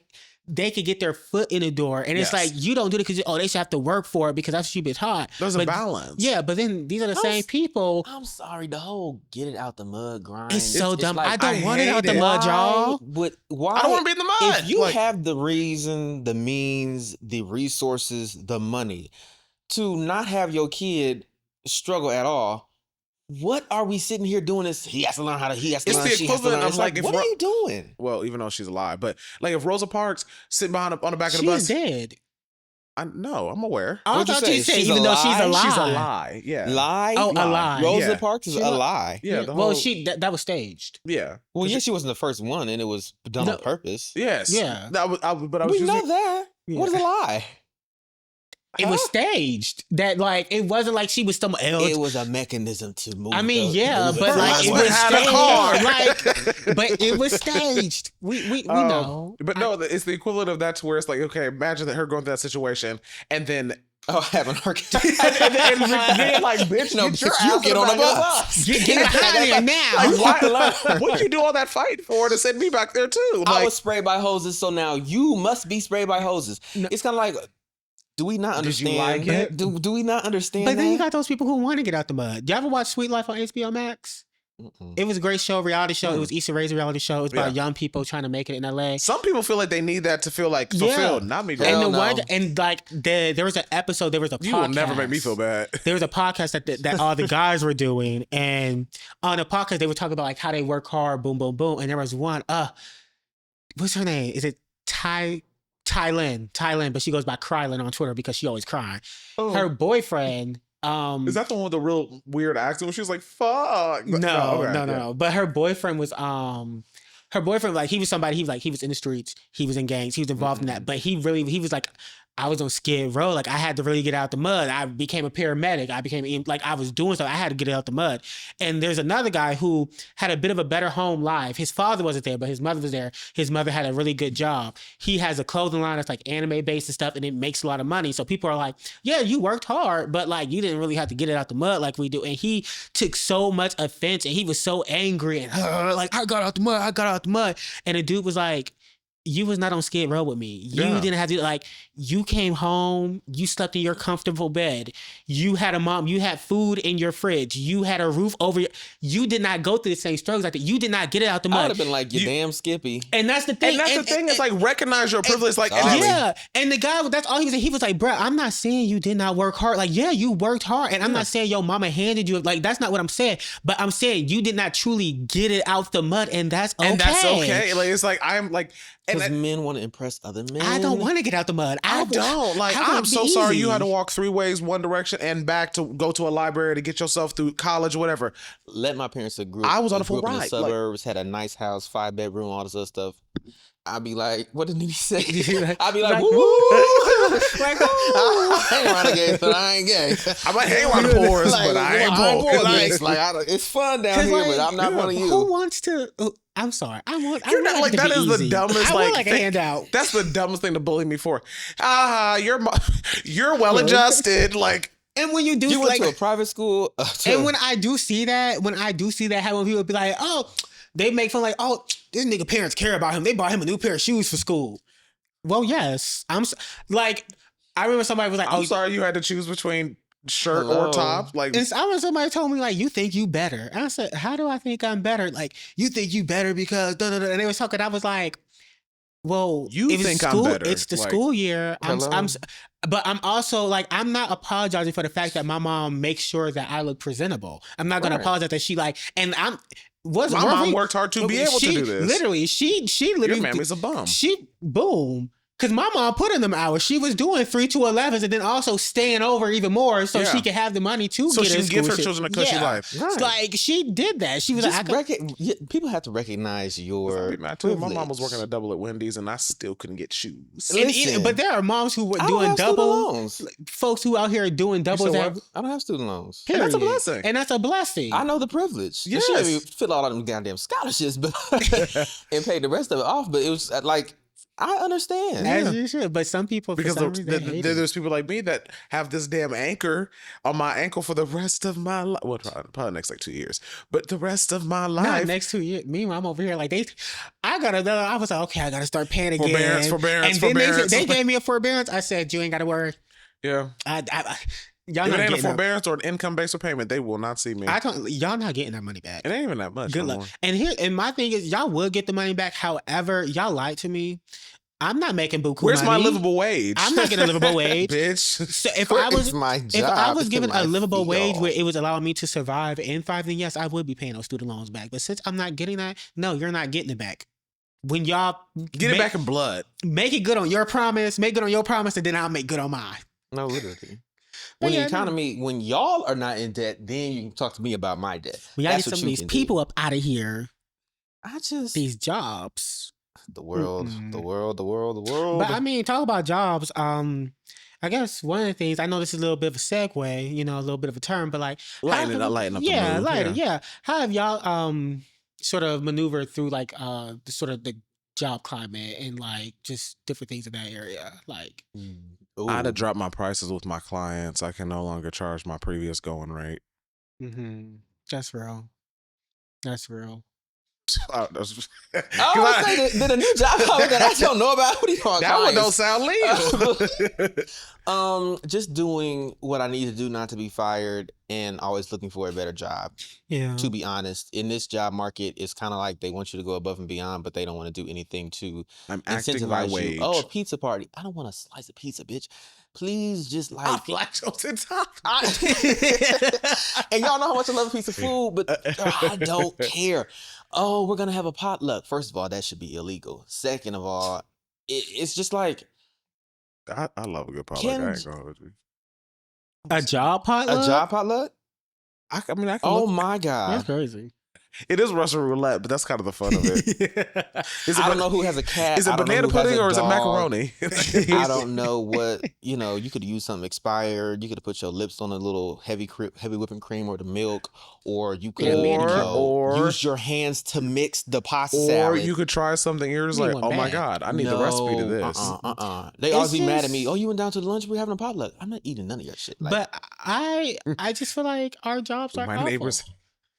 they could get their foot in the door. And it's Yes. like you don't do it because they should have to work for it because that's what you've been taught. There's But- a balance. Yeah, but then these are the same people. I'm sorry, the whole get it out the mud grind. It's so dumb. like, I don't I want it out hate the it. mud, y'all. But why? I don't want to be in the mud. If you Like, have the reason, the means, the resources, the money to not have your kid struggle at all, what are we sitting here doing this? He has to learn how to, he has to It's learn, the she has to equivalent learn. of It's like if what are you doing? well, even though she's alive, but like if Rosa Parks sitting on the back of the She's bus, dead. No, I'm aware. I What'd you thought say? you said She's even a though she's a lie? lie. She's a lie. Yeah. Lie? Oh, a lie. Rosa Yeah. Parks is She a li- lie. Yeah. The Well, whole, that was staged. Yeah. Well, yeah, she wasn't the first one, and it was done No. on purpose. Yes. Yeah. But I was We using, know that. Yeah. What is a lie? It was staged. That like it wasn't like she was someone else. It was a mechanism to move. I mean, the- yeah, move but like First it one was had a staged. car. Like, but it was staged. We know. But no, it's the equivalent of that to where it's like, okay, imagine that her going through that situation and then Oh, having her. and then like, bitch, No, get your bitch, you ass get on the back bus. Get behind here now. Like, why? What you do all that fight for to send me back there too? I Like, was sprayed by hoses, so now you must be sprayed by hoses. It's kind of like, do we not Did you understand? like it? Do we not understand? But then you that? got those people who want to get out the mud. You ever watch Sweet Life on HBO Max? Mm-mm. It was a great show, reality show. It was Issa Rae's reality show. It was about Yeah. young people trying to make it in LA. some people feel like they need that to feel like Yeah. fulfilled. Not me. Hell And Girl. the no. one, and like there was an episode, there was a podcast. You will never make me feel bad. There was a podcast that all the guys were doing, and on the podcast they were talking about like how they work hard, boom, boom, boom. And there was one, what's her name? Is it Thailand, but she goes by Krylin on Twitter because she always crying. Her boyfriend, Is that the one with the real weird accent where she was like, fuck? no. But her boyfriend was like he was somebody, he was in the streets, he was in gangs, he was involved in that. But he was like, I was on Skid Row, like I had to really get out the mud. I became a paramedic. I was doing stuff. I had to get out the mud. And there's another guy who had a bit of a better home life. His father wasn't there, but his mother was there. His mother had a really good job. He has a clothing line that's like anime based and stuff, and it makes a lot of money. So people are like, yeah, you worked hard, but like you didn't really have to get it out the mud like we do. And he took so much offense, and he was so angry and like, I got out the mud. And the dude was like, you was not on Skid Row with me. You didn't have to, like, you came home, you slept in your comfortable bed. You had a mom, you had food in your fridge. You had a roof over you did not go through the same struggles like that. You did not get it out the I would mud. have been like, you damn Skippy. And that's the thing. And that's the thing. It's like, recognize your privilege. Like, and Sorry. yeah. And the guy, that's all he was saying. He was like, bruh, I'm not saying you did not work hard. Like, yeah, you worked hard. And I'm not saying your mama handed you, like, that's not what I'm saying. But I'm saying you did not truly get it out the mud, and that's okay. And that's okay. Like, it's like, I'm like, and Because men want to impress other men. I don't want to get out the mud. I don't. Like, I want I'm it to so be sorry you easy. had to walk 3 ways, one direction, and back to go to a library to get yourself through college or whatever. Let my parents agree. I was on a full grew up in the ride, like- suburbs, had a nice house, 5-bedroom, all this other stuff. I'd be like, what did he say? Like- I'd be like, like, woo! Like, I ain't around the gay, but I ain't gay. I'm like, hang around the poorest, but I ain't poor. Like, it's fun down 'Cause, here, like, but I'm not one of you. Who wants to? I'm sorry. I want. You're I not want like it to that be is the easy. dumbest I want like a thing. handout. That's the dumbest thing to bully me for. You're well adjusted. Like, And when you do, You went like, to a private school. and when I do see that, how when people be like, oh, they make fun like, oh, this nigga parents care about him. They bought him a new pair of shoes for school. Well, yes, like, I remember somebody was like, I'm oh, sorry you had to choose between shirt Hello. or top. Like, And I remember somebody told me like, you think you better. And I said, how do I think I'm better? Like, you think you better because da da da. And they was talking. I was like, well, You if it's think I'm school, better. It's the Like, school year. hello. But I'm also like, I'm not apologizing for the fact that my mom makes sure that I look presentable. I'm not going Right. to apologize that she like, and I'm. Was my mom worked hard to be able to do this. Literally, she Your literally mammy's a bum. boom. Because my mom put in them hours. She was doing 3 to 11s and then also staying over even more so Yeah. she could have the money to So get she in can give school her shit. children a cushy life. It's like she did that. She was Just like, people have to recognize your I'll be mad too. My mom was privilege. working a double at Wendy's and I still couldn't get shoes. Listen, but there are moms who were I don't doing have student double. loans. Folks who out here doing doubles. said what? I don't have student loans. And that's a period. blessing. And that's a blessing. I know the privilege. Yes. Yes. She fill out all them goddamn scholarships, but and pay the rest of it off. But it was like, I understand. As you should. But some people, Because for some reason, hate it. there's people like me that have this damn anchor on my ankle for the rest of my life. Well, probably next like 2 years, but the rest of my Not life. next 2 years. Meanwhile, I'm over here like I was like, okay, I gotta start paying again. Forbearance. And then they gave me a forbearance. I said, you ain't gotta worry. Yeah. Y'all If not it ain't a getting that. forbearance or an income-based repayment, they will not see me. Y'all not getting that money back. It ain't even that much. Good no luck. more. And my thing is, y'all will get the money back. However, y'all lied to me. I'm not making buku Where's money. my livable wage? I'm not getting a livable wage. Bitch. So if Where I was is my if I job was given to a my livable wage feel? where it was allowing me to survive and thrive, then yes, I would be paying those student loans back. But since I'm not getting that, no, you're not getting it back. when y'all Get it back in blood. make it good on your promise, make good on your promise, and then I'll make good on mine. No, literally. When the economy, when y'all are not in debt, then you can talk to me about my debt. When y'all get some of these people up out of here, these jobs. The world. But I mean, talk about jobs. I guess one of the things, I know this is a little bit of a segue, a little bit of a term, but like lighten up the mood. Yeah. How have y'all sort of maneuvered through like the sort of the job climate and like just different things in that area? Like I had to drop my prices with my clients. I can no longer charge my previous going rate. That's real. I was saying, did a new job that I don't know about? What do you call that one don't sound legal. Just doing what I need to do not to be fired and always looking for a better job. Yeah. To be honest, in this job market, it's kind of like they want you to go above and beyond, but they don't want to do anything to incentivize you. Wage. Oh, a pizza party. I don't want a slice of pizza, bitch. Please just like... I'm lactose intolerant. And y'all know how much I love a piece of food, but I don't care. Oh, we're going to have a potluck. First of all, that should be illegal. Second of all, it's just like... I love a good potluck. I ain't going with you. A job potluck? A job potluck? I mean, oh my God. That's crazy. It is Russian roulette, but that's kind of the fun of it. I don't know who has a cat. Is it banana pudding or is it macaroni? I don't know what, you could use something expired. You could have put your lips on a little heavy whipping cream or the milk, or you could use your hands to mix the pasta salad. Or you could try something. You're just like, oh my God, I need the recipe to this. They always be mad at me. Oh, you went down to the lunch? We're having a potluck. I'm not eating none of your shit. But I just feel like our jobs are awful. Neighbors.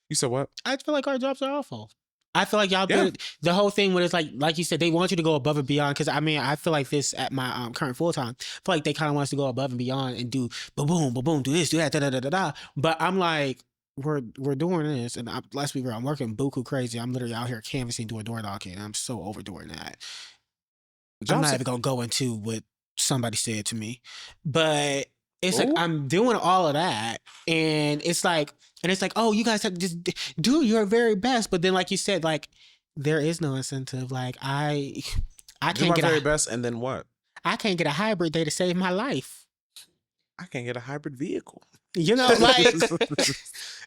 You said what? I feel like our jobs are awful. I feel like y'all did the whole thing when it's like you said, they want you to go above and beyond. Because I mean, I feel like this at my current full time. I feel like they kind of want us to go above and beyond and do boom, do this, do that, da da da da da. But I'm like, we're doing this, and let's be real, I'm working buku crazy. I'm literally out here canvassing, doing door knocking. I'm so overdoing that. I'm not even gonna go into what somebody said to me, but it's like I'm doing all of that, and it's like, oh, you guys have to just do your very best. But then, like you said, like there is no incentive. Like I can't do my get very best, and then what? I can't get a hybrid day to save my life. I can't get a hybrid vehicle. Like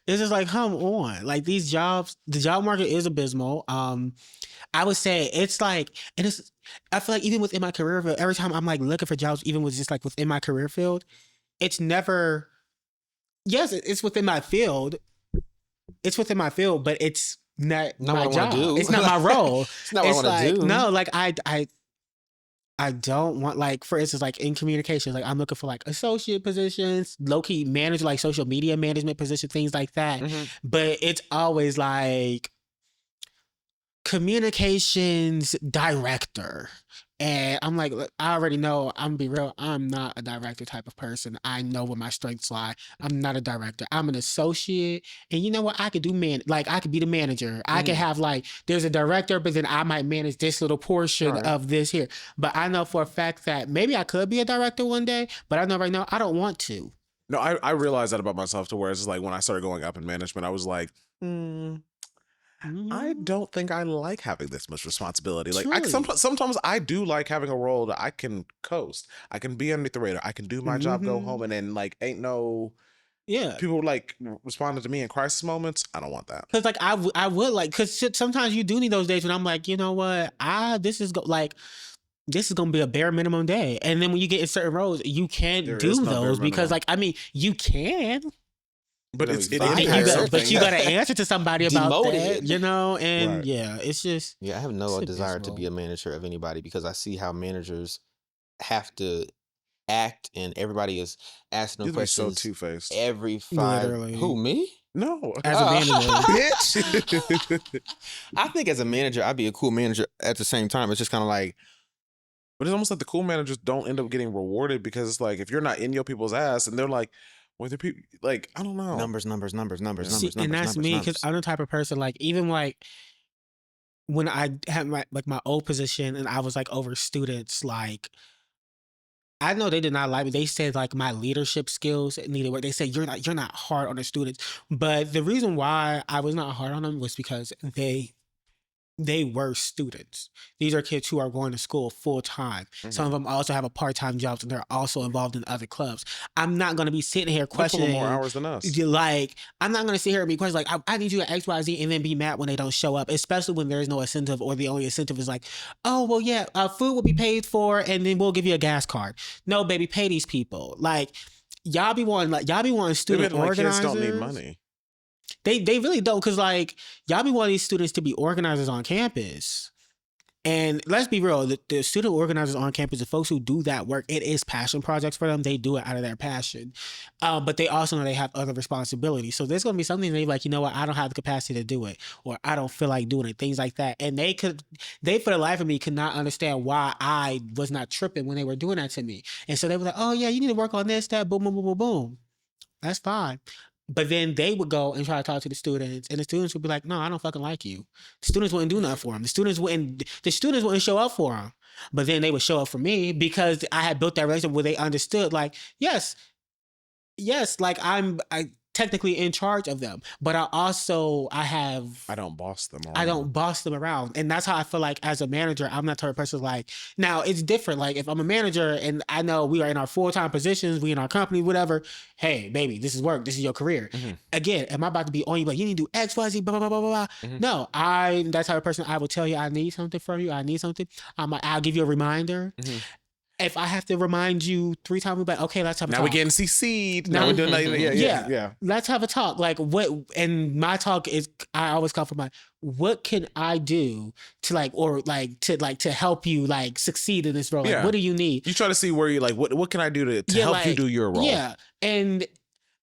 it's just like, come on. Like these jobs, the job market is abysmal. I would say it's like, and it's. I feel like even within my career field, every time I'm like looking for jobs, even with just like within my career field, it's never. Yes, it's within my field. It's within my field, but it's not my job. It's not my role. It's not what I want to do. No, like I don't want, like, for instance, like in communications, like I'm looking for like associate positions, low-key manager, like social media management position, things like that. But it's always like communications director. And I'm like, look, I already know, I'm gonna be real, I'm not a director type of person. I know where my strengths lie. I'm not a director. I'm an associate. And you know what? I could do I could be the manager. I could have like, there's a director, but then I might manage this little portion of this here. But I know for a fact that maybe I could be a director one day, but I know right now I don't want to. No, I realized that about myself, to where it's like when I started going up in management, I was like, I don't think I like having this much responsibility. Like sometimes I do like having a role that I can coast. I can be underneath the radar. I can do my job, go home, and then like ain't no people like responding to me in crisis moments. I don't want that. Because like I would like, because sometimes you do need those days when I'm like, you know what, this is gonna be a bare minimum day. And then when you get in certain roles, you can't do those because like, I mean, you can. But you got to answer to somebody about that, and it's just. Yeah, I have no desire to be a manager of anybody, because I see how managers have to act, and everybody is asking them questions. So two-faced. Every 5. Literally. Who, me? No, as a manager, bitch. I think as a manager, I'd be a cool manager. At the same time, it's just kind of like. But it's almost like the cool managers don't end up getting rewarded, because it's like if you're not in your people's ass, and they're like. Whether people like, I don't know, numbers. See, and that's me, because I'm the type of person, like, even like when I had my old position and I was like over students, like I know they did not like me. They said like my leadership skills needed work. They said you're not hard on the students, but the reason why I was not hard on them was because they they were students. These are kids who are going to school full time. Some of them also have a part-time jobs and they're also involved in other clubs. I'm not going to be sitting here questioning more hours than us. Like, I'm not going to sit here and be questioning like, I need you at X, Y, Z, and then be mad when they don't show up, especially when there's no incentive or the only incentive is like, oh, well, yeah, food will be paid for and then we'll give you a gas card. No, baby, pay these people. Like, y'all be wanting student organizers. Kids don't need money. They really don't, because like y'all be wanting these students to be organizers on campus. And let's be real, the student organizers on campus, the folks who do that work, it is passion projects for them. They do it out of their passion. But they also know they have other responsibilities. So there's going to be something they're like, you know what, I don't have the capacity to do it, or I don't feel like doing it, things like that. And they for the life of me could not understand why I was not tripping when they were doing that to me. And so they were like, oh yeah, you need to work on this, that, boom, boom, boom, boom, boom. That's fine. But then they would go and try to talk to the students, and the students would be like, no, I don't fucking like you. The students wouldn't do nothing for them. The students wouldn't show up for them. But then they would show up for me because I had built that relationship where they understood, like, yes, like I'm technically in charge of them, but I don't boss them around. I don't boss them around. And that's how I feel like as a manager, I'm not the type of person like, now it's different. Like if I'm a manager and I know we are in our full-time positions, we in our company, whatever, hey, baby, this is work. This is your career. Mm-hmm. Again, am I about to be on you? Like, you need to do X, Y, Z, blah, blah, blah, blah, blah. Mm-hmm. No, I'm that type of person. I will tell you, I need something from you. I need something. I'll give you a reminder. Mm-hmm. If I have to remind you 3 times, we'll be like, okay, let's have a talk. Now we're getting CC'd. Now we're doing that. Yeah. Let's have a talk. Like what? And my talk is, I always come from what can I do to help you like succeed in this role? Like, what do you need? You try to see where you like, what can I do to help you do your role? Yeah. And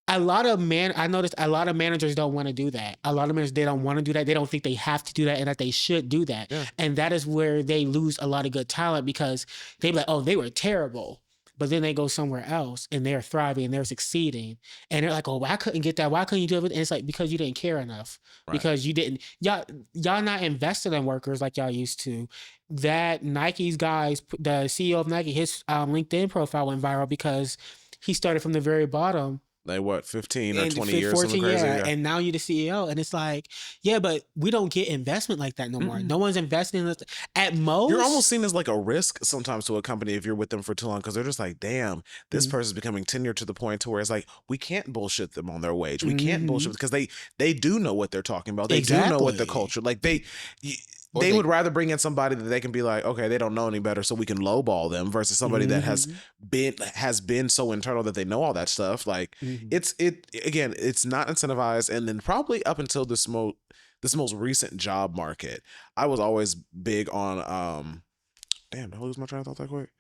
I noticed a lot of managers don't want to do that. A lot of managers, they don't want to do that. They don't think they have to do that and that they should do that. Yeah. And that is where they lose a lot of good talent because they be like, oh, they were terrible. But then they go somewhere else and they're thriving and they're succeeding. And they're like, oh, well, I couldn't get that. Why couldn't you do it? And it's like, because you didn't care enough. Right. Because you didn't, y'all not invested in workers like y'all used to. That Nike's guys, the CEO of Nike, his LinkedIn profile went viral because he started from the very bottom. Like what, 15 or 20 years? 14, crazy, yeah. And now you're the CEO. And it's like, yeah, but we don't get investment like that no more. No one's investing in this. At most. You're almost seen as like a risk sometimes to a company if you're with them for too long because they're just like, damn, this person's becoming tenured to the point to where it's like, we can't bullshit them on their wage. We can't bullshit because they do know what they're talking about. They do know what the culture, like they would rather bring in somebody that they can be like, okay, they don't know any better, so we can lowball them versus somebody that has been so internal that they know all that stuff. Like it's not incentivized. And then probably up until this most recent job market, I was always big on did I lose my train of thought that quick?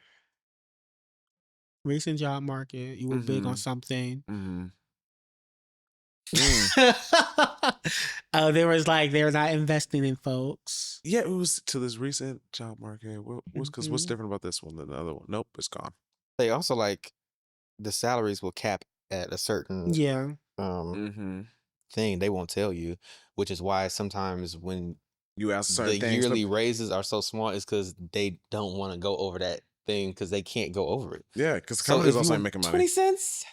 Recent job market, you were big on something. There was like they're not investing in folks. Yeah, it was to this recent job market. What's different about this one than the other one? Nope, it's gone. They also like the salaries will cap at a certain thing. They won't tell you, which is why sometimes when you ask certain the yearly raises are so small, is because they don't want to go over that thing because they can't go over it. Yeah, because companies also ain't making money. 20 cents,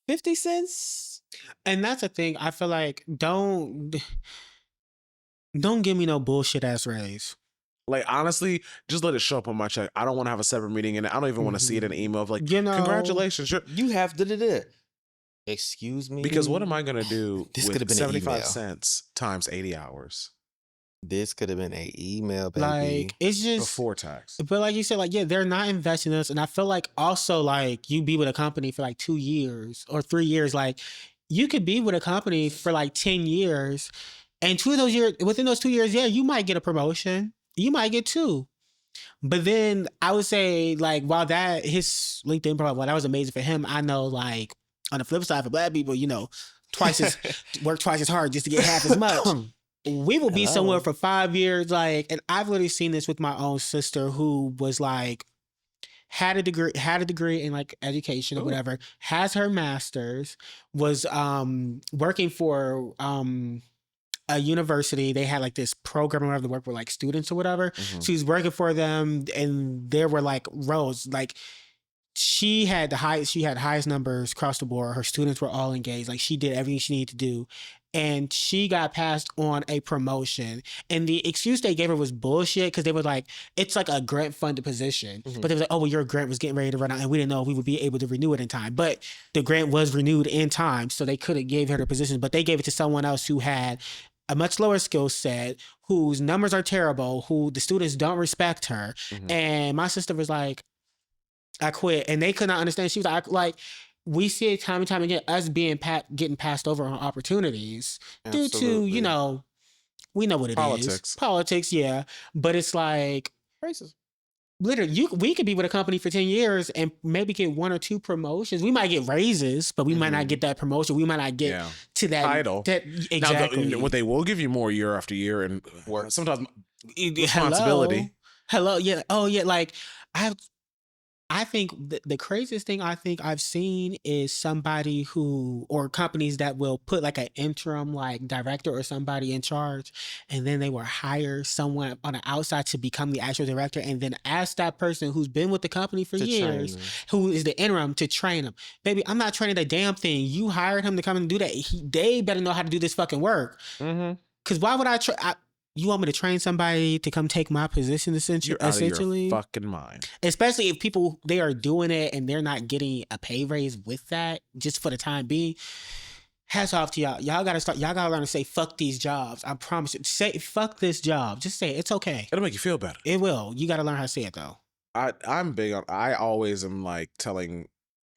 50 cents. And that's the thing. I feel like don't give me no bullshit ass raise. Like honestly, just let it show up on my check. I don't want to have a separate meeting in it. I don't even want to see it in an email of like, congratulations. You have excuse me. Because what am I gonna do with 75 cents times 80 hours? This could have been an email, baby. Like it's just before tax. But like you said, like they're not investing in us, and I feel like also like you be with a company for like 2 years or 3 years, like. You could be with a company for like 10 years and within those 2 years, yeah, you might get a promotion. You might get 2. But then I would say like, while his LinkedIn profile, while that was amazing for him, I know like on the flip side for Black people, work twice as hard just to get half as much. We will be somewhere for 5 years. Like, and I've literally seen this with my own sister who was like, had a degree in like education or whatever, has her master's, was working for a university. They had like this program or whatever to work with like students or whatever. She's working for them and there were like roles. Like she had highest numbers across the board. Her students were all engaged. Like she did everything she needed to do. and she got passed on a promotion. And the excuse they gave her was bullshit because they were like, it's like a grant funded position. But they was like, oh, well, your grant was getting ready to run out and we didn't know if we would be able to renew it in time. But the grant was renewed in time, so they could have gave her the position, but they gave it to someone else who had a much lower skill set, whose numbers are terrible, who the students don't respect her. And my sister was like, I quit. And they could not understand. She was like, we see it time and time again, us being getting passed over on opportunities due to, you know, we know what it is. Politics, yeah. But it's like Racism. Literally, we could be with a company for 10 years and maybe get 1 or 2 promotions. We might get raises, but we might not get that promotion. We might not get to that title. Exactly. Now, what they will give you more year after year and sometimes responsibility. Hello. Yeah. Oh, yeah. Like, I think the craziest thing I think I've seen is somebody or companies that will put like an interim like director or somebody in charge, and then they will hire someone on the outside to become the actual director, and then ask that person who's been with the company for years, who is the interim, to train them. Baby, I'm not training a damn thing. You hired him to come and do that. They better know how to do this fucking work. Because why would you want me to train somebody to come take my position essentially? You're out of your fucking mind. Especially if they are doing it and they're not getting a pay raise with that just for the time being. Hats off to y'all. Y'all gotta learn to say fuck these jobs. I promise you. Say fuck this job. Just say it. It's okay. It'll make you feel better. It will. You gotta learn how to say it though. I'm big on, I always am like telling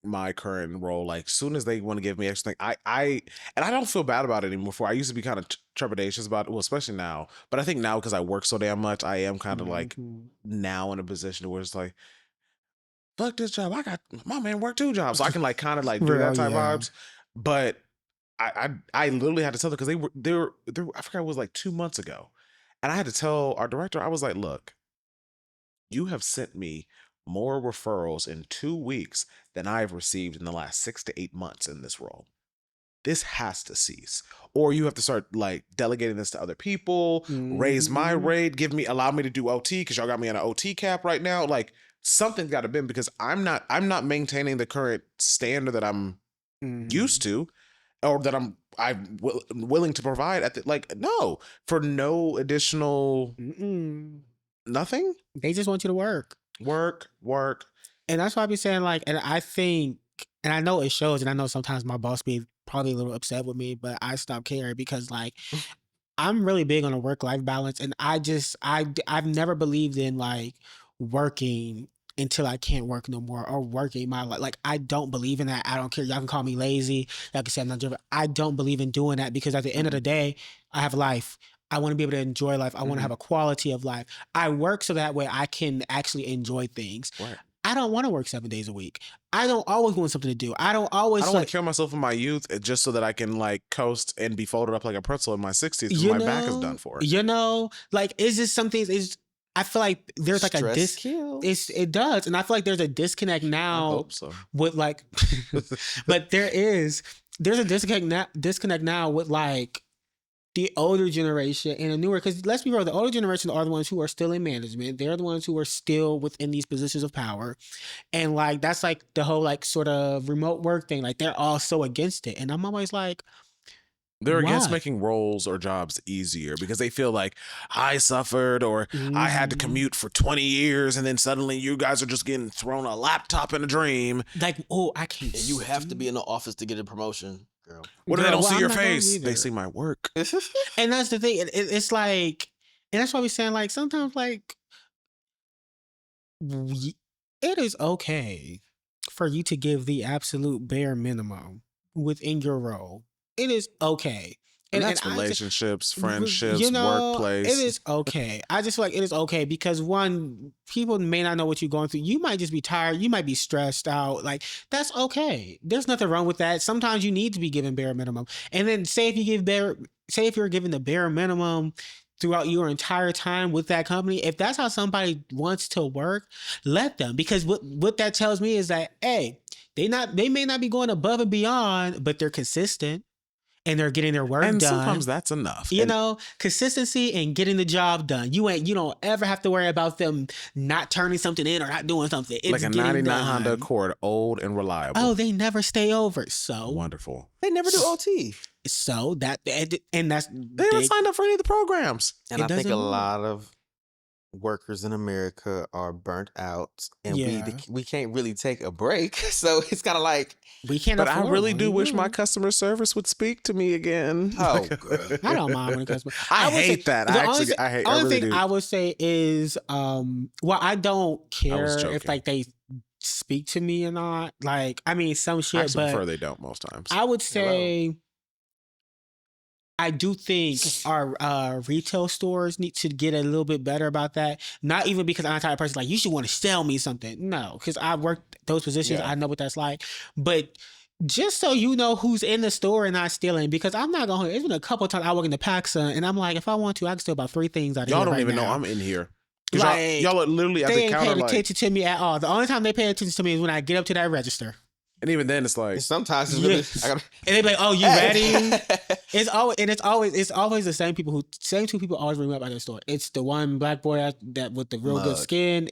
my current role, like soon as they want to give me extra thing, I don't feel bad about it anymore. Before I used to be kind of trepidatious about it, well, especially now, but I think now because I work so damn much, I am kind of like now in a position where it's like, fuck this job, I got my man work 2 jobs, so I can like kind of like do that type vibes. But I literally had to tell them because they were I forgot, it was like 2 months ago, and I had to tell our director, I was like, look, you have sent me more referrals in 2 weeks than I've received in the last 6 to 8 months in this role. This has to cease. Or you have to start like delegating this to other people, raise my rate, allow me to do OT because y'all got me on an OT cap right now. Like something's got to be, because I'm not maintaining the current standard that I'm used to, or that I'm willing to provide no, for no additional nothing. They just want you to work. And that's why I be saying, like, and I think, and I know it shows, and I know sometimes my boss be probably a little upset with me, but I stop caring because, like, I'm really big on a work-life balance, and I've never believed in, like, working until I can't work no more, or working my life. Like, I don't believe in that. I don't care. Y'all can call me lazy. Y'all can say I'm not driven. I don't believe in doing that because at the end of the day, I have life. I want to be able to enjoy life. I want to have a quality of life. I work so that way I can actually enjoy things. Right. I don't want to work 7 days a week. I don't always want something to do. I don't want to kill myself in my youth just so that I can like coast and be folded up like a pretzel in my 60s because my back is done for. You know, like it's just some things. I feel like there's like it does, and I feel like there's a disconnect now. I hope so. With like, but there's a disconnect now with like the older generation and the newer, because let's be real, the older generation are the ones who are still in management. They're the ones who are still within these positions of power. And like, that's like the whole like sort of remote work thing. Like they're all so against it. And I'm always like, they're against making roles or jobs easier because they feel like I suffered or I had to commute for 20 years and then suddenly you guys are just getting thrown a laptop in a dream. Like, oh, I can't. And you have to be in the office to get a promotion. Girl. What if they don't see your face? They see my work. And that's the thing. It's like, and that's why we're saying, like, sometimes, like, it is okay for you to give the absolute bare minimum within your role. It is okay. And that's relationships, friendships, workplace. It is okay. I just feel like it is okay because one, people may not know what you're going through. You might just be tired. You might be stressed out. Like, that's okay. There's nothing wrong with that. Sometimes you need to be given bare minimum. And then say if you're given the bare minimum throughout your entire time with that company, if that's how somebody wants to work, let them. Because what that tells me is that, hey, they may not be going above and beyond, but they're consistent. and they're getting their work and done. sometimes that's enough. You know, consistency and getting the job done. You don't ever have to worry about them not turning something in or not doing something. It's like a 99 Honda Accord, old and reliable. Oh, they never stay over. So wonderful. They never do OT. So that's they haven't signed up for any of the programs. And I think a lot of workers in America are burnt out, and we can't really take a break. So it's kind of like we can't. But I really do wish my customer service would speak to me again. Oh, I don't mind when it comes. I hate that. I hate. The only thing I would say is, well, I don't care if like they speak to me or not. Like, I mean, some shit, but I prefer they don't most times. I would say. I do think our retail stores need to get a little bit better about that. Not even because I'm the type of person like, you should want to sell me something. No, because I worked those positions. I know what that's like. But just so you know who's in the store and not stealing, because I'm not going to, it's been a couple of times I work in the PacSun, and I'm like, if I want to, I can steal about 3 things out of here. Y'all don't right even now. know I'm in here. Like, y'all are literally at the counter. They ain't paying attention to me at all. The only time they pay attention to me is when I get up to that register. And even then, it's like sometimes it's really, and they be like, "Oh, you ready?" It's always the same people same 2 people always bring me up at the store. It's the one black boy that with the real good skin,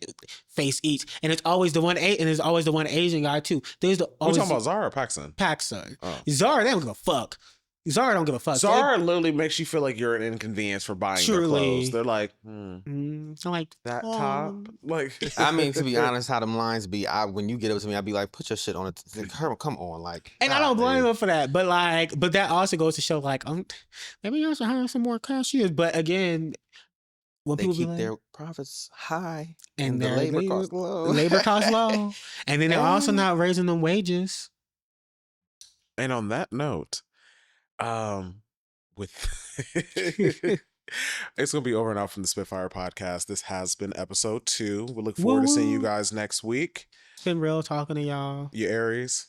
face eats, and it's always the one and there's always the one Asian guy too. We're talking about Zara or PacSun? PacSun. Oh. Zara, they don't give a fuck. Zara don't give a fuck. Zara literally makes you feel like you're an inconvenience for buying their clothes. They're like, I'm like that top. Like, I mean, to be honest, how them lines be, when you get up to me, I'd be like, put your shit on it. Come on, like. And I don't blame them for that, but that also goes to show like, maybe you should hire some more cashiers. But again, when they people keep their profits high and the labor costs low, and then they're also not raising them wages. And on that note. With it's gonna be over and out from the SpitFyre Podcast. This has been episode 2. We look forward to seeing you guys next week. It's been real talking to y'all. Your Aries,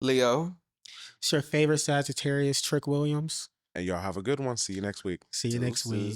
Leo. It's your favorite Sagittarius, Trick Williams. And y'all have a good one. See you next week. See you next week.